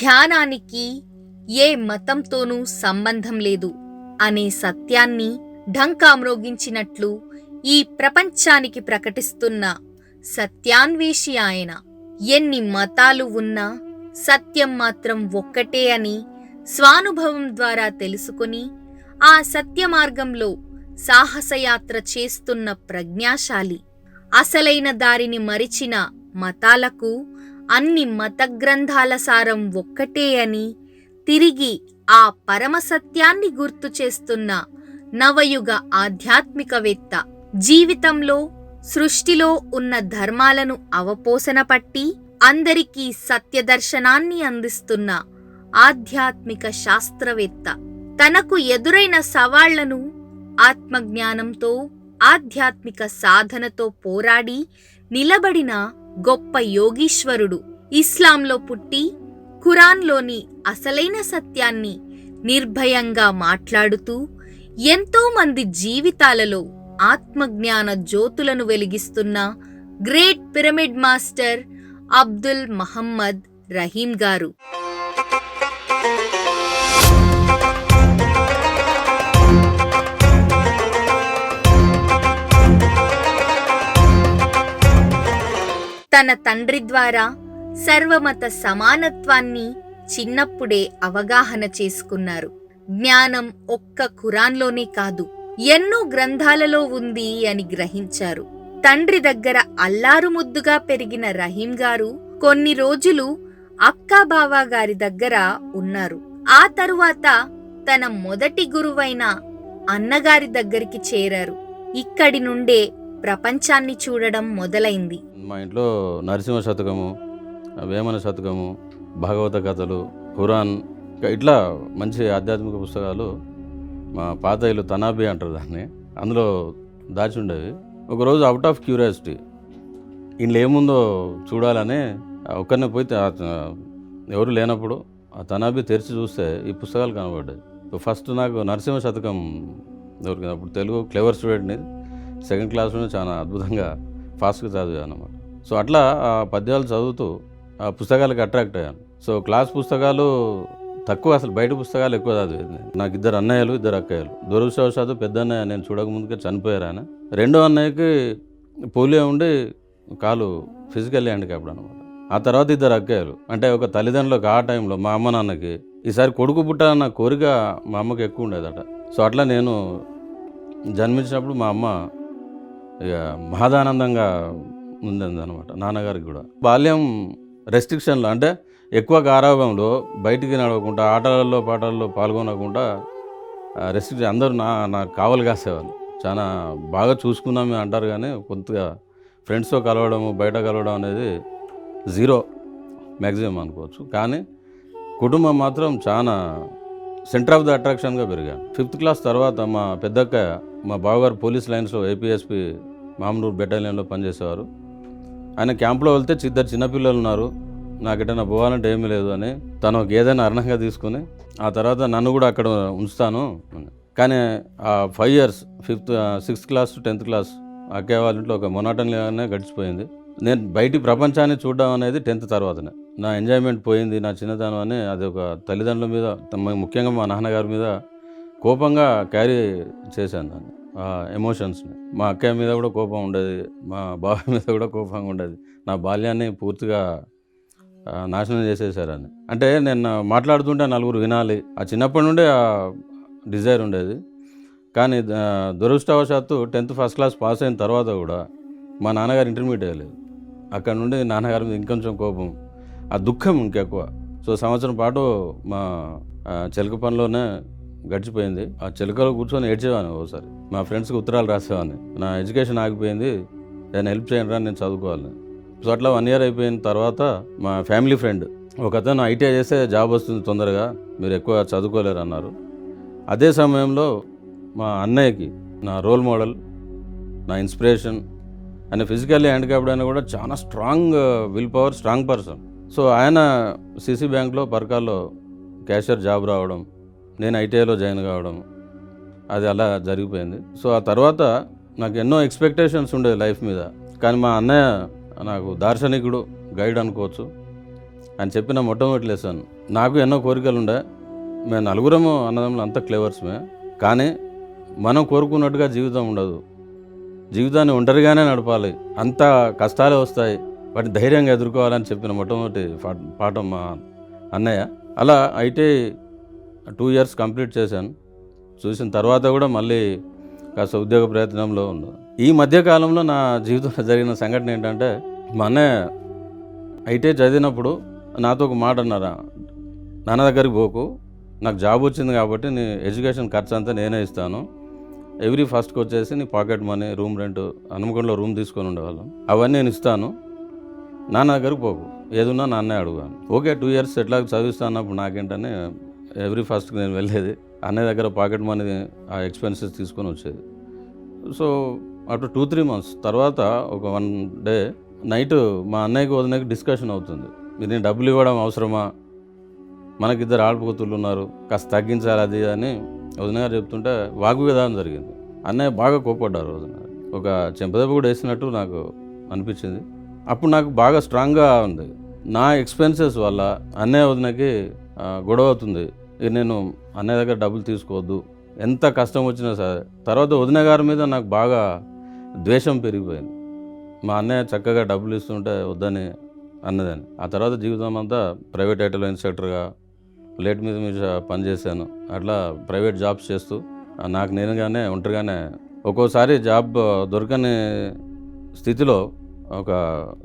ధ్యానానికి ఏ మతంతోనూ సంబంధం లేదు అనే సత్యాన్ని ఢంకా మ్రోగించినట్లు ఈ ప్రపంచానికి ప్రకటిస్తున్న సత్యాన్వేషి ఆయన. ఎన్ని మతాలు ఉన్నా సత్యం మాత్రం ఒక్కటే అని స్వానుభవం ద్వారా తెలుసుకుని ఆ సత్య మార్గంలో సాహసయాత్ర చేస్తున్న ప్రజ్ఞాశాలి. అసలైన దారిని మరిచిన మతాలకు అన్ని మత గ్రంథాల సారం ఒక్కటే అని తిరిగి ఆ పరమసత్యాన్ని గుర్తు చేస్తున్న నవయుగ ఆధ్యాత్మికవేత్త. జీవితంలో సృష్టిలో ఉన్న ధర్మాలను అవపోసన పట్టి అందరికీ సత్యదర్శనాన్ని అందిస్తున్న ఆధ్యాత్మిక శాస్త్రవేత్త. తనకు ఎదురైన సవాళ్లను ఆత్మజ్ఞానంతో ఆధ్యాత్మిక సాధనతో పోరాడి నిలబడిన గొప్ప యోగీశ్వరుడు. ఇస్లాంలో పుట్టి ఖురాన్లోని అసలైన సత్యాన్ని నిర్భయంగా మాట్లాడుతూ ఎంతో మంది జీవితాలలో ఆత్మజ్ఞాన జ్యోతులను వెలిగిస్తున్న great pyramid master Abdul Mohammed Rahim garu. తన తండ్రి ద్వారా సర్వమత సమానత్వాన్ని చిన్నప్పుడే అవగాహన చేసుకున్నారు. జ్ఞానం ఒక్క ఖురాన్లోనే కాదు, ఎన్నో గ్రంథాలలో ఉంది అని గ్రహించారు. తండ్రి దగ్గర అల్లారు ముద్దుగా పెరిగిన రహీం గారు కొన్ని రోజులు అక్కా బావా గారి దగ్గర ఉన్నారు. ఆ తరువాత తన మొదటి గురువైన అన్నగారి దగ్గరికి చేరారు. ఇక్కడి నుండే ప్రపంచాన్ని చూడడం మొదలైంది. మా ఇంట్లో నరసింహ శతకము, వేమన శతకము, భాగవత కథలు, ఖురాన్ ఇట్లా మంచి ఆధ్యాత్మిక పుస్తకాలు మా పాత ఇల్లు తనాబీ అంటారు దాన్ని, అందులో దాచి ఉండేవి. ఒకరోజు అవుట్ ఆఫ్ క్యూరియాసిటీ ఇంట్లో ఏముందో చూడాలని ఒక్కరినే పోయి ఎవరు లేనప్పుడు ఆ తనాబీ తెరిచి చూస్తే ఈ పుస్తకాలు కనబడ్డాయి. ఫస్ట్ నాకు నరసింహ శతకం దొరికింది. అప్పుడు తెలుగు క్లెవర్ స్టూడెంట్ని, సెకండ్ క్లాస్లోనే చాలా అద్భుతంగా ఫాస్ట్గా చదివాను అన్నమాట. సో అట్లా ఆ పద్యాలు చదువుతూ ఆ పుస్తకాలకు అట్రాక్ట్ అయ్యాను. సో క్లాస్ పుస్తకాలు తక్కువ, అసలు బయట పుస్తకాలు ఎక్కువ చదివేది. నాకు 2 అన్నయ్యలు 2 అక్కయ్యలు. దురదృష్టవశాత్తు పెద్ద అన్నయ్య నేను చూడకముందుకే చనిపోయారు ఆయన. రెండో అన్నయ్యకి పోలియో ఉండి కాలు ఫిజికల్లీ హ్యాండిక్యాప్డ్ అనమాట. ఆ తర్వాత 2 అక్కయ్యలు. అంటే ఒక తల్లిదండ్రులకు ఆ టైంలో మా అమ్మ నాన్నకి ఈసారి కొడుకు పుట్టాలన్న కోరిక మా అమ్మకి ఎక్కువ ఉండేదట. సో అట్లా నేను జన్మించినప్పుడు మా అమ్మ ఇక మహదానందంగా ఉందన్నమాట. నాన్నగారికి కూడా బాల్యం రెస్ట్రిక్షన్లు, అంటే ఎక్కువ గారాభంలో బయటికి నడవకుండా, ఆటలలో పాటల్లో పాల్గొనకుండా రెస్ట్రిక్షన్. అందరూ నాకు కావలి కాసేవాళ్ళు. చాలా బాగా చూసుకున్నామే అంటారు, కానీ కొద్దిగా ఫ్రెండ్స్తో కలవడము, బయట కలవడం అనేది 0 మ్యాక్సిమం అనుకోవచ్చు. కానీ కుటుంబం మాత్రం చాలా సెంటర్ ఆఫ్ ద అట్రాక్షన్గా పెరిగాను. 5th క్లాస్ తర్వాత మా పెద్దక్క, మా బావగారు పోలీస్ లైన్స్లో ఏపీఎస్పీ మామనూరు బెటాలియన్లో పనిచేసేవారు. ఆయన క్యాంప్లో వెళ్తే 2 చిన్నపిల్లలు ఉన్నారు, నాకు ఎటైనా పోవాలంటే ఏమీ లేదు అని తను ఏదైనా అర్హంగా తీసుకుని ఆ తర్వాత నన్ను కూడా అక్కడ ఉంచుతాను. కానీ ఆ 5 years 6th class to 10th class అక్కే వాళ్ళ ఇంట్లో ఒక మొనాటన్గానే గడిచిపోయింది. నేను బయటి ప్రపంచాన్ని చూడడం అనేది 10th తర్వాతనే. నా ఎంజాయ్మెంట్ పోయింది, నా చిన్నతనం అని అది ఒక తల్లిదండ్రుల మీద, ముఖ్యంగా మా నాన్నగారి మీద కోపంగా క్యారీ చేశాను దాన్ని, ఆ ఎమోషన్స్ని. మా అక్కయ్య మీద కూడా కోపం ఉండేది, మా బాబాయ్ మీద కూడా కోపంగా ఉండేది. నా బాల్యాన్ని పూర్తిగా నాశనం చేసేసారని. అంటే నేను మాట్లాడుతుంటే నలుగురు వినాలి, ఆ చిన్నప్పటి నుండే ఆ డిజైర్ ఉండేది. కానీ దురదృష్టవశాత్తు 10th ఫస్ట్ క్లాస్ పాస్ అయిన తర్వాత కూడా మా నాన్నగారు ఇంటర్మీడియట్ అయ్యలేదు. అక్కడ నుండి నాన్నగారి మీద ఇంకొంచెం కోపం, ఆ దుఃఖం ఇంకెక్కువ. సో సంవత్సరం పాటు మా చిలక పనిలోనే గడిచిపోయింది. ఆ చిలకలో కూర్చొని ఏడ్చేవాను. ఒకసారి మా ఫ్రెండ్స్కి ఉత్తరాలు రాసేవాడిని, నా ఎడ్యుకేషన్ ఆగిపోయింది, నేను హెల్ప్ చేయండి రా, నేను చదువుకోవాలి. సో అట్లా 1 year అయిపోయిన తర్వాత మా ఫ్యామిలీ ఫ్రెండ్ ఒకతను ఐటీఐ చేస్తే జాబ్ వస్తుంది తొందరగా, మీరు ఎక్కువ చదువుకోలేరు అన్నారు. అదే సమయంలో మా అన్నయ్యకి నా రోల్ మోడల్, నా ఇన్స్పిరేషన్, ఆయన ఫిజికల్లీ హ్యాండిక్యాప్డ్ అయినా కూడా చాలా strong will power, strong person. So ఆయన సిసి బ్యాంక్లో పరకాల్లో క్యాషియర్ జాబ్ రావడం, నేను ఐటీఐలో జాయిన్ కావడం, అది అలా జరిగిపోయింది. సో ఆ తర్వాత నాకు ఎన్నో ఎక్స్పెక్టేషన్స్ ఉండేవి లైఫ్ మీద. కానీ మా అన్నయ్య నాకు దార్శనికుడు, గైడ్ అనుకోవచ్చు. అని చెప్పిన మొట్టమొదటి లెసన్. నాకు ఎన్నో కోరికలు ఉండే, మేము నలుగురము అన్నదమ్ములు అంతా క్లెవర్స్మే, కానీ మనం కోరుకున్నట్టుగా జీవితం ఉండదు. జీవితాన్ని ఒంటరిగానే నడపాలి, అంత కష్టాలే వస్తాయి, వాటిని ధైర్యంగా ఎదుర్కోవాలని చెప్పిన మొట్టమొదటి పాఠం మా అన్నయ్య. అలా ఐటీ 2 years కంప్లీట్ చేశాను. చూసిన తర్వాత కూడా మళ్ళీ కాస్త ఉద్యోగ ప్రయత్నంలో ఉన్నాను. ఈ మధ్యకాలంలో నా జీవితంలో జరిగిన సంఘటన ఏంటంటే, మా అన్నయ్య ఐటీ చదివినప్పుడు నాతో ఒక మాట అన్నారా, నాన్న దగ్గరికి పోకు, నాకు జాబ్ వచ్చింది కాబట్టి నీ ఎడ్యుకేషన్ ఖర్చు అంతా నేనే ఇస్తాను, ఎవ్రీ ఫస్ట్కి వచ్చేసి నీ పాకెట్ మనీ, రూమ్ రెంట్, హనుమకొండలో రూమ్ తీసుకొని ఉండేవాళ్ళం, అవన్నీ నేను ఇస్తాను, నాన్న దగ్గరికి పోకు, ఏదున్నా నాన్నే అడుగుతాను. ఓకే 2 years ఎట్లా చదివిస్తా అన్నప్పుడు నాకేంటని ఎవ్రీ ఫస్ట్కి నేను వెళ్ళేది, అన్నయ్య దగ్గర పాకెట్ మనీ ఆ ఎక్స్పెన్సెస్ తీసుకొని వచ్చేది. సో ఆఫ్టర్ 2-3 months తర్వాత ఒక 1 day నైట్ మా అన్నయ్యకి వదినకి డిస్కషన్ అవుతుంది, మీరు నేను డబ్బులు ఇవ్వడం అవసరమా, మనకిద్దరు ఆడపడుతులు ఉన్నారు, కాస్త తగ్గించాలి అది అని వదిన గారు చెప్తుంటే వాగ్వివాదం జరిగింది. అన్నయ్య బాగా కోప్పడ్డారు వదిన గారు, ఒక చెంపదెబ్బ కూడా వేసినట్టు నాకు అనిపించింది. అప్పుడు నాకు బాగా స్ట్రాంగ్గా ఉంది, నా ఎక్స్పెన్సెస్ వల్ల అన్నయ్య వదినకి గొడవ అవుతుంది, ఇక నేను అన్నయ్య దగ్గర డబ్బులు తీసుకోవద్దు, ఎంత కష్టం వచ్చినా సరే. తర్వాత వదిన గారి మీద నాకు బాగా ద్వేషం పెరిగిపోయింది, మా అన్నయ్య చక్కగా డబ్బులు ఇస్తుంటే వద్దని అన్నదని. ఆ తర్వాత జీవితం అంతా ప్రైవేట్ ఐటీలో ఇన్స్ట్రక్టర్గా లేట్ మీద పనిచేశాను. అట్లా ప్రైవేట్ జాబ్స్ చేస్తూ నాకు నేనుగానే ఒంటరిగానే ఒక్కోసారి జాబ్ దొరకని స్థితిలో ఒక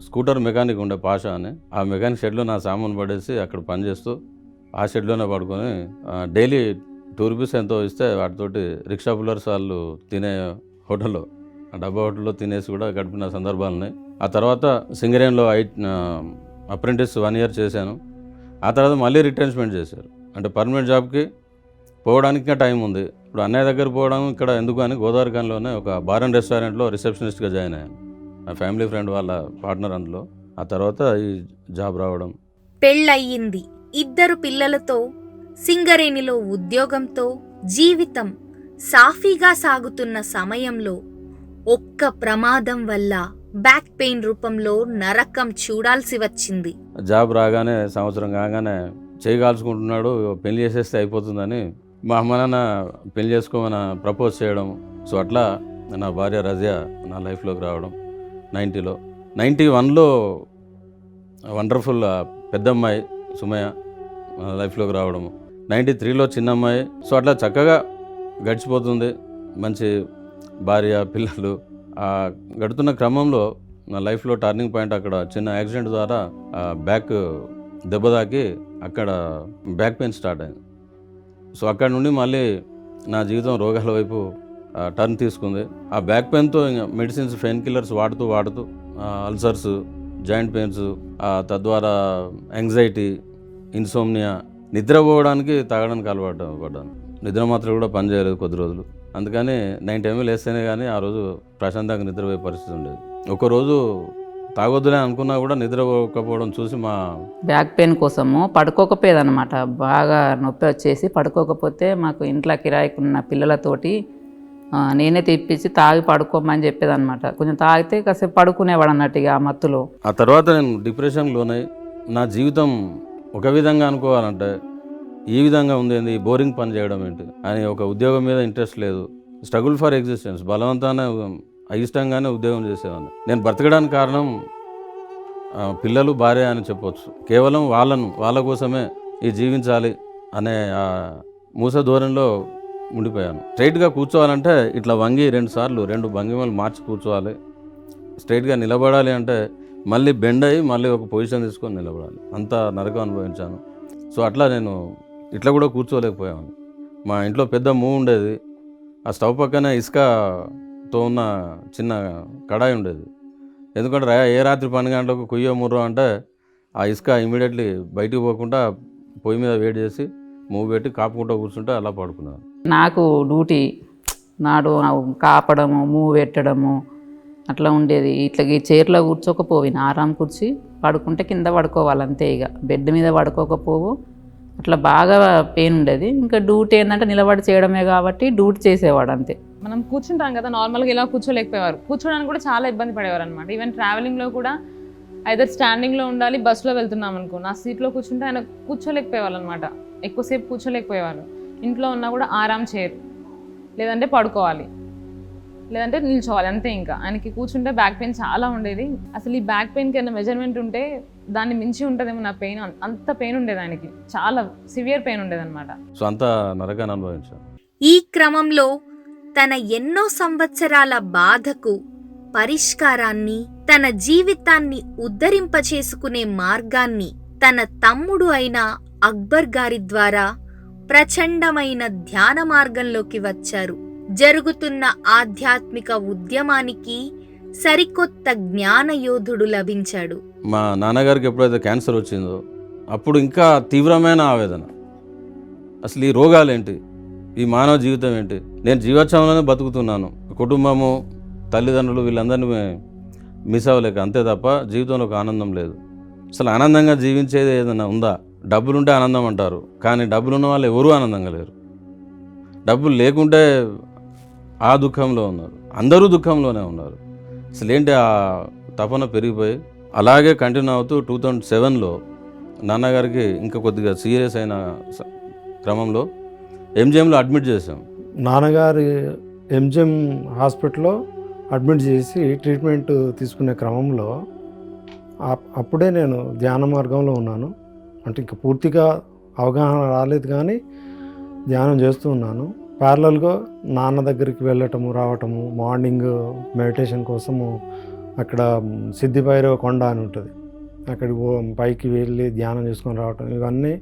స్కూటర్ మెకానిక్ ఉండే పాషా అని, ఆ మెకానిక్ షెడ్లో నా సామాన్ పడేసి అక్కడ పనిచేస్తూ ఆ షెడ్లోనే పడుకొని డైలీ 2 rupees ఎంతో ఇస్తే వాటితోటి రిక్షా పుల్లర్స్ వాళ్ళు తినే హోటల్లో, ఆ డబ్బా హోటల్లో తినేసి కూడా గడిపిన సందర్భాలు ఉన్నాయి. ఆ తర్వాత సింగరేణిలో అప్రెంటిస్ 1 year చేశాను. ఆ తర్వాత మళ్ళీ రిటెన్స్మెంట్ చేశారు, అంటే పర్మనెంట్ జాబ్కి పోవడానికి ఇంకా టైం ఉంది. ఇప్పుడు అన్నయ్య దగ్గర పోవడం ఇక్కడ ఎందుకు అని గోదావరిఖాన్లోనే ఒక బార్ అండ్ రెస్టారెంట్లో రిసెప్షనిస్ట్గా జాయిన్ అయ్యాను, నా ఫ్యామిలీ ఫ్రెండ్ వాళ్ళ పార్ట్నర్ అందులో. ఆ తర్వాత ఈ జాబ్ రావడం. పెళ్ళయింది, 2 పిల్లలతో, సింగరేణిలో ఉద్యోగంతో జీవితం సాఫీగా సాగుతున్న సమయంలో ఒక్క ప్రమాదం వల్ల బ్యాక్ పెయిన్ రూపంలో నరకం చూడాల్సి వచ్చింది. జాబ్ రాగానే సంవత్సరం కాగానే చేయగాల్చుకుంటున్నాడు, పెళ్లి చేసేస్తే అయిపోతుందని మా అమ్మ నాన్న పెళ్లి చేసుకోమని ప్రపోజ్ చేయడం. సో అట్లా నా భార్య రజియా నా లైఫ్లోకి రావడం 90లో. 91లో వండర్ఫుల్ పెద్దమ్మాయి సుమయ్య లైఫ్లోకి రావడము. 93లో చిన్న అమ్మాయి. సో అట్లా చక్కగా గడిచిపోతుంది, మంచి భార్య పిల్లలు. గడుతున్న క్రమంలో నా లైఫ్లో టర్నింగ్ పాయింట్ అక్కడ చిన్న యాక్సిడెంట్ ద్వారా బ్యాక్ దెబ్బ తాకి అక్కడ బ్యాక్ పెయిన్ స్టార్ట్ అయింది. సో అక్కడ నుండి మళ్ళీ నా జీవితం రోగాల వైపు టర్న్ తీసుకుంది. ఆ బ్యాక్ పెయిన్తో మెడిసిన్స్, పెయిన్ కిల్లర్స్ వాడుతూ అల్సర్స్, జాయింట్ పెయిన్స్, తద్వారా యాంగ్జైటీ, ఇన్సోమ్నియా, నిద్రపోవడానికి తాగడానికి అలవాటు పడ్డాను. నిద్ర మాత్రం కూడా పనిచేయలేదు కొద్ది రోజులు. అందుకని 9 ml వేస్తేనే కానీ ఆ రోజు ప్రశాంతంగా నిద్రపోయే పరిస్థితి ఉండేది. ఒకరోజు తాగొద్దులే అనుకున్నా కూడా నిద్రపోకపోవడం చూసి మా బ్యాక్ పెయిన్ కోసము పడుకోకపోయేదన్నమాట. బాగా నొప్పి వచ్చేసి పడుకోకపోతే మాకు ఇంట్లో కిరాయికున్న పిల్లలతోటి నేనే తెప్పించి తాగి పడుకోమని చెప్పేదన్నమాట. కొంచెం తాగితే కాసేపు పడుకునేవాడు అన్నట్టుగా ఆ మత్తులో. ఆ తర్వాత నేను డిప్రెషన్ లోనై నా జీవితం ఒక విధంగా అనుకోవాలంటే ఈ విధంగా ఉంది, ఏంది బోరింగ్ పని చేయడం ఏంటి అని, ఒక ఉద్యోగం మీద ఇంట్రెస్ట్ లేదు, స్ట్రగుల్ ఫర్ ఎగ్జిస్టెన్స్, బలవంతానే అయిష్టంగానే ఉద్యోగం చేసేవాడిని. నేను బ్రతకడానికి కారణం పిల్లలు, భార్య అని చెప్పొచ్చు. కేవలం వాళ్ళ కోసమే ఈ జీవించాలి అనే మూస ధోరణిలో ఉండిపోయాను. స్ట్రైట్గా కూర్చోవాలంటే ఇట్లా వంగి 2 సార్లు 2 భంగిమలు మార్చి కూర్చోవాలి. స్ట్రైట్గా నిలబడాలి అంటే మళ్ళీ బెండ్ అయ్యి మళ్ళీ ఒక పొజిషన్ తీసుకొని నిలబడాలి. అంత నరకం అనుభవించాను. సో అట్లా నేను ఇట్లా కూడా కూర్చోలేకపోయాను. మా ఇంట్లో పెద్ద మూవ్ ఉండేది, ఆ స్టవ్ పక్కన ఇసుకతో ఉన్న చిన్న కడాయి ఉండేది. ఎందుకంటే ఏ రాత్రి 12 గంటలకు కుయ్యో ముర్రో అంటే ఆ ఇసుక ఇమీడియట్లీ బయటికి పోకుండా పొయ్యి మీద వేడి చేసి మూవ్ పెట్టి కాపుకుంటూ కూర్చుంటే అలా పడుకున్నాను. నాకు డ్యూటీ నాడు కాపడము, మూవ్ పెట్టడము అట్లా ఉండేది. ఇట్లా ఈ చైర్లో కూర్చోకపోయినా ఆరాం కూర్చి పడుకుంటే కింద పడుకోవాలి అంతే, ఇక బెడ్ మీద పడుకోకపోవు. అట్లా బాగా పెయిన్ ఉండేది. ఇంకా డ్యూటీ ఏంటంటే నిలబడి చేయడమే కాబట్టి డ్యూటీ చేసేవాడు అంతే. మనం కూర్చుంటాం కదా, నార్మల్గా ఇలా కూర్చోలేకపోయేవారు, కూర్చోడానికి కూడా చాలా ఇబ్బంది పడేవారు అనమాట. ఈవెన్ ట్రావెలింగ్లో కూడా ఐదర్ స్టాండింగ్లో ఉండాలి, బస్సులో వెళ్తున్నాం అనుకో, నా సీట్లో కూర్చుంటే ఆయన కూర్చోలేకపోయేవాళ్ళు అనమాట, ఎక్కువసేపు కూర్చోలేకపోయేవాళ్ళు. ఇంట్లో ఉన్నా కూడా ఆరాం చైర్, లేదంటే పడుకోవాలి, లేదంటే నిల్చోవాలి, అంతే. ఇంకా ఆయనకి కూర్చుంటే బ్యాక్ పెయిన్ చాలా ఉండేది. అసలు ఈ బ్యాక్ పెయిన్కి ఏమైనా మెజర్మెంట్ ఉంటే దాన్ని మించి ఉంటుందేమో నా పెయిన్, అంత పెయిన్ ఉండేది ఆయనకి, చాలా సివియర్ పెయిన్ ఉండేది అనమాట. సో అంత నరకాన్ని అనుభవించాను. ఈ క్రమంలో తన ఎన్నో సంవత్సరాల బాధకు పరిష్కారాన్ని, తన జీవితాన్ని ఉద్ధరింపచేసుకునే మార్గాన్ని తన తమ్ముడు అయిన అక్బర్ గారి ద్వారా ప్రచండమైన ధ్యాన మార్గంలోకి వచ్చారు. జరుగుతున్న ఆధ్యాత్మిక ఉద్యమానికి సరికొత్త జ్ఞానయోధుడు లభించాడు. మా నాన్నగారికి ఎప్పుడైతే క్యాన్సర్ వచ్చిందో అప్పుడు ఇంకా తీవ్రమైన ఆవేదన. అసలు ఈ రోగాలేంటి, ఈ మానవ జీవితం ఏంటి, నేను జీవోత్సవంలోనే బతుకుతున్నాను, కుటుంబము, తల్లిదండ్రులు వీళ్ళందరినీ మిస్ అవ్వలేక, అంతే తప్ప జీవితంలో ఒక ఆనందం లేదు. అసలు ఆనందంగా జీవించేది ఏదైనా ఉందా? డబ్బులుంటే ఆనందం అంటారు, కానీ డబ్బులున్న వాళ్ళు ఎవరూ ఆనందంగా లేరు. డబ్బులు లేకుంటే ఆ దుఃఖంలో ఉన్నారు, అందరూ దుఃఖంలోనే ఉన్నారు. అసలు ఏంటి ఆ తపన పెరిగిపోయి అలాగే కంటిన్యూ అవుతూ 2007లో నాన్నగారికి ఇంకా కొద్దిగా సీరియస్ అయిన క్రమంలో ఎంజిఎంలో అడ్మిట్ చేసాం. నాన్నగారి ఎంజిఎం హాస్పిటల్లో అడ్మిట్ చేసి ట్రీట్మెంట్ తీసుకునే క్రమంలో అప్పుడే నేను ధ్యాన మార్గంలో ఉన్నాను. అంటే ఇంకా పూర్తిగా అవగాహన రాలేదు, కానీ ధ్యానం చేస్తూ ఉన్నాను. ప్యారలల్గా నాన్న దగ్గరికి వెళ్ళటము రావటము, మార్నింగ్ మెడిటేషన్ కోసము అక్కడ సిద్ధిభైరవ కొండ అని ఉంటుంది, అక్కడికి పైకి వెళ్ళి ధ్యానం చేసుకొని రావటం, ఇవన్నీ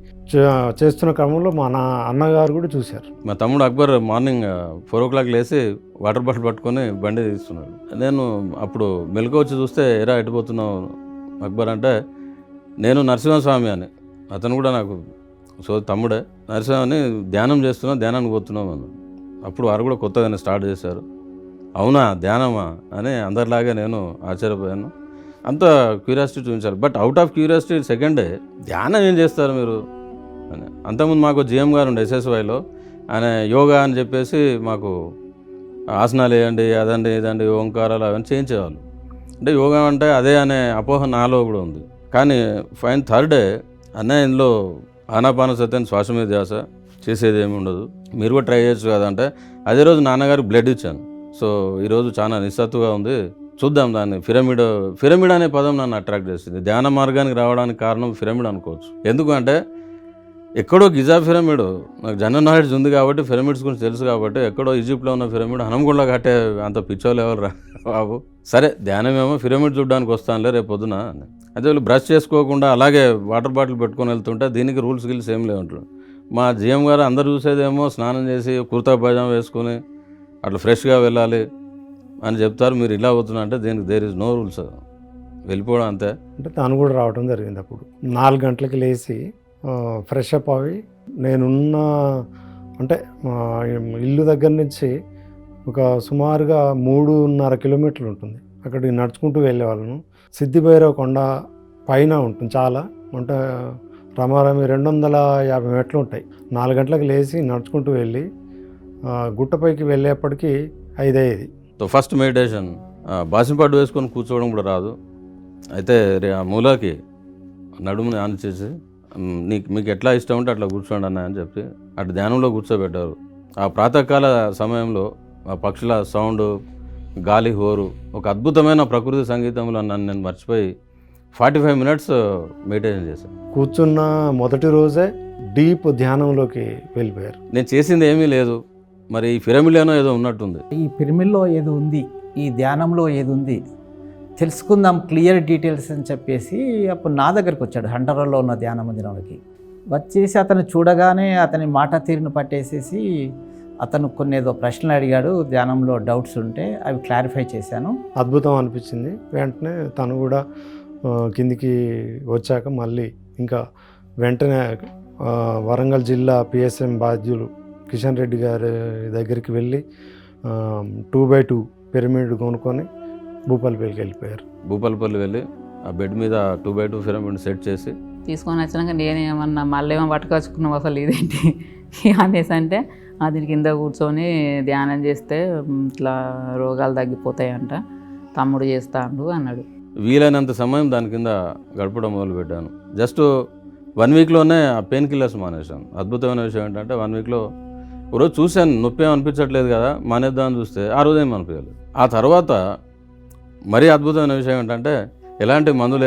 చేస్తున్న క్రమంలో మా అన్నగారు కూడా చూశారు. మా తమ్ముడు అక్బర్ మార్నింగ్ 4 o'clock లేసి వాటర్ బాటిల్ పట్టుకొని బండి తీస్తున్నాడు. నేను అప్పుడు మెలకు వచ్చి చూస్తే, ఎరా ఎటుపోతున్నావు అక్బర్ అంటే, నేను నరసింహస్వామి అని, అతను కూడా నాకు తమ్ముడే, నరసింహని ధ్యానం చేస్తున్నావు, ధ్యానానికి పోతున్నావు అని. అప్పుడు వారు కూడా కొత్తగానే స్టార్ట్ చేశారు. అవునా, ధ్యానమా అని అందరిలాగే నేను ఆశ్చర్యపోయాను. అంత క్యూరియాసిటీ చూపించారు. But out of curiosity second day ధ్యానం ఏం చేస్తారు మీరు అని. అంతకుముందు మాకు జిఎం గారు ఉండే SSYలో, ఆయన యోగా అని చెప్పేసి మాకు ఆసనాలు వేయండి, అదండి ఇదండి ఓంకారాలు అవన్నీ చేయించేవాళ్ళు. అంటే యోగా అంటే అదే అనే అపోహ నాలో కూడా ఉంది. కానీ ఫైన్ థర్డ్ డే అన్న ఇందులో ఆనాపాన సత్యాన్ని శ్వాస మీద ధ్యాస, చేసేది ఏమి ఉండదు, మీరు కూడా ట్రై చేయొచ్చు కదా అంటే, అదే రోజు నాన్నగారికి బ్లడ్ ఇచ్చాను. సో ఈరోజు చాలా నిస్సత్తుగా ఉంది, చూద్దాం దాన్ని. పిరమిడ్ అనే పదం నన్ను అట్రాక్ట్ చేసింది. ధ్యాన మార్గానికి రావడానికి కారణం పిరమిడ్ అనుకోవచ్చు. ఎందుకంటే ఎక్కడో గిజా పిరమిడ్, నాకు జనరల్ నాలెడ్జ్ ఉంది కాబట్టి, పిరమిడ్స్ గురించి తెలుసు కాబట్టి, ఎక్కడో ఈజిప్ట్లో ఉన్న పిరమిడ్ హనంగుండ కట్టే అంత పిచ్చోలు ఎవరు రా బాబు. సరే ధ్యానమేమో, పిరమిడ్ చూడడానికి వస్తానులే రేపు పొద్దున. అయితే వీళ్ళు బ్రష్ చేసుకోకుండా అలాగే వాటర్ బాటిల్ పెట్టుకొని వెళ్తుంటే దీనికి రూల్స్ గిల్స్ ఏం లేవు. మా జిఎం గారు అందరు చూసేదేమో స్నానం చేసి కుర్తా పైజామా వేసుకొని అట్లా ఫ్రెష్గా వెళ్ళాలి అని చెప్తారు. మీరు ఇలా అవుతున్నా అంటే దీనికి దేర్ ఇస్ నో రూల్స్, వెళ్ళిపోవడం అంతే. అంటే తను కూడా రావడం జరిగింది. అప్పుడు 4 గంటలకి లేచి ఫ్రెష్ అప్ అవి, నేనున్న అంటే ఇల్లు దగ్గర నుంచి ఒక సుమారుగా 3.5 కిలోమీటర్లు ఉంటుంది, అక్కడికి నడుచుకుంటూ వెళ్ళేవాళ్ళను. సిద్ధిభైరవ కొండ పైన ఉంటుంది చాలా, అంటే రమారమి 250 మెట్లు ఉంటాయి. 4 గంటలకు లేచి నడుచుకుంటూ వెళ్ళి గుట్టపైకి వెళ్ళేప్పటికీ 5 అయ్యేది. ఫస్ట్ మెడిటేషన్ బాసింపాటు వేసుకొని కూర్చోవడం కూడా రాదు. అయితే ఆ మూలకి నడుముని ఆన్ చేసి, మీకు ఎట్లా ఇష్టం ఉంటే అట్లా కూర్చోండి అన్న అని చెప్పి అటు ధ్యానంలో కూర్చోబెట్టారు. ఆ ప్రాతకాల సమయంలో ఆ పక్షుల సౌండ్, గాలి హోరు, ఒక అద్భుతమైన ప్రకృతి సంగీతంలో నన్ను నేను మర్చిపోయి 45 minutes మెడిటేషన్ చేశాను. కూర్చున్న మొదటి రోజే డీప్ ధ్యానంలోకి వెళ్ళిపోయారు. నేను చేసింది ఏమీ లేదు, మరి ఈ పిరమిడ్లోనో ఏదో ఉన్నట్టుంది. ఈ పిరమిడ్లో ఏది ఉంది, ఈ ధ్యానంలో ఏది ఉంది తెలుసుకుందాం, క్లియర్ డీటెయిల్స్ అని చెప్పేసి అప్పుడు నా దగ్గరికి వచ్చాడు. హండర్లో ఉన్న ధ్యాన మందిరంలోకి వచ్చేసి అతను చూడగానే అతని మాట తీరును పట్టేసేసి అతను కొన్ని ఏదో ప్రశ్నలు అడిగాడు. ధ్యానంలో డౌట్స్ ఉంటే అవి క్లారిఫై చేశాను. అద్భుతం అనిపించింది. వెంటనే తను కూడా కిందికి వచ్చాక మళ్ళీ ఇంకా వెంటనే వరంగల్ జిల్లా PSM బాధ్యులు కిషన్ రెడ్డి గారి దగ్గరికి వెళ్ళి 2x2 పిరమిడ్ కొనుక్కొని భూపాలపల్లికి వెళ్ళిపోయారు. భూపాలపల్లి వెళ్ళి ఆ బెడ్ మీద 2x2 పిరమిడ్ సెట్ చేసి తీసుకొని వచ్చినాక నేనేమన్నా మళ్ళీ ఏమో పట్టుకొచ్చుకున్నాం అసలు ఇదేంటి అనేసి అంటే, దీని కింద కూర్చొని ధ్యానం చేస్తే ఇట్లా రోగాలు తగ్గిపోతాయంట, తమ్ముడు చేస్తాడు అన్నాడు. వీలైనంత సమయం దాని కింద గడపడం మొదలుపెట్టాను. జస్ట్ 1 వీక్లోనే ఆ పెయిన్ కిల్లర్స్ మానేశాను. అద్భుతమైన విషయం ఏంటంటే 1 వీక్లో ఒకరోజు చూశాను, నొప్పి ఏం అనిపించట్లేదు కదా, మానేద్దామని చూస్తే ఆ రోజు ఏం అనిపించలేదు. ఆ తర్వాత మరీ అద్భుతమైన విషయం ఏంటంటే ఎలాంటి మందులు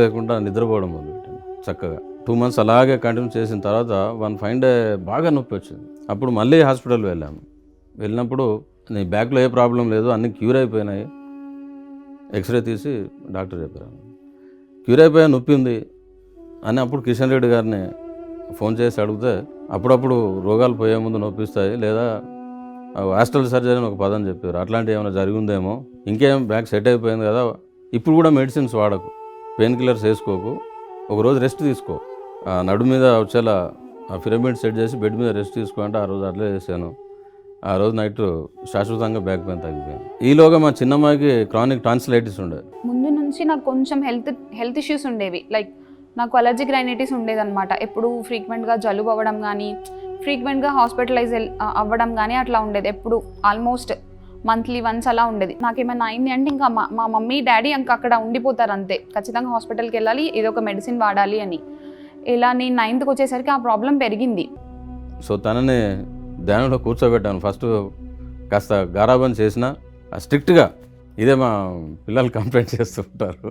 లేకుండా నిద్రపోవడం మొదలుపెట్టాను చక్కగా. 2 months అలాగే కంటిన్యూ చేసిన తర్వాత వన్ ఫైన్ డే బాగా నొప్పి వచ్చింది. అప్పుడు మళ్ళీ హాస్పిటల్ వెళ్ళినప్పుడు నీ బ్యాక్లో ఏ ప్రాబ్లం లేదు, అన్నీ క్యూర్ అయిపోయినాయి. ఎక్స్రే తీసి డాక్టర్ చెప్పారు క్యూర్ అయిపోయా, నొప్పి ఉంది అని. అప్పుడు కిషన్ రెడ్డి గారిని ఫోన్ చేసి అడిగితే అప్పుడప్పుడు రోగాలు పోయే ముందు నొప్పిస్తాయి, లేదా హాస్టల్ సర్జరీ అని ఒక పదం చెప్పారు. అట్లాంటివి ఏమైనా జరిగిందేమో, ఇంకేం బ్యాక్ సెట్ అయిపోయింది కదా, ఇప్పుడు కూడా మెడిసిన్స్ వాడకు, పెయిన్ కిల్లర్స్ వేసుకోకు, ఒకరోజు రెస్ట్ తీసుకో, నడు మీద వచ్చేలా పిరమిడ్ సెట్ చేసి బెడ్ మీద రెస్ట్ తీసుకో అంటే ఆ రోజు అట్లే చేశాను. ఆ రోజు నైట్ శాశ్వతంగా బ్యాక్ పెయిన్ తగ్గిపోయింది. ఈలోగా మా చిన్నమ్మాయికి క్రానిక్ టాన్సిలైటిస్ ఉండేది. ముందు నుంచి నాకు కొంచెం హెల్త్ ఇష్యూస్ ఉండేవి. లైక్ నాకు అలర్జిక్ రైనైటిస్ ఉండేదన్నమాట. ఎప్పుడు ఫ్రీక్వెంట్గా జలుబు అవ్వడం కానీ, ఫ్రీక్వెంట్గా హాస్పిటలైజ్ అవ్వడం కానీ అట్లా ఉండేది. ఎప్పుడు ఆల్మోస్ట్ మంత్లీ వన్స్ అలా ఉండేది. నాకేమైనా అయింది అంటే ఇంకా మా మమ్మీ డాడీ ఇంకా అక్కడ ఉండిపోతారు అంతే. ఖచ్చితంగా హాస్పిటల్కి వెళ్ళాలి, ఏదో ఒక మెడిసిన్ వాడాలి అని. ఇలా నేను 9th వచ్చేసరికి ఆ ప్రాబ్లం పెరిగింది. సో తనని ధ్యానంలో కూర్చోబెట్టాను. ఫస్ట్ కాస్త గారాబం చేసిన స్ట్రిక్ట్గా, ఇదే మా పిల్లలు కంప్లైంట్ చేస్తూ ఉంటారు,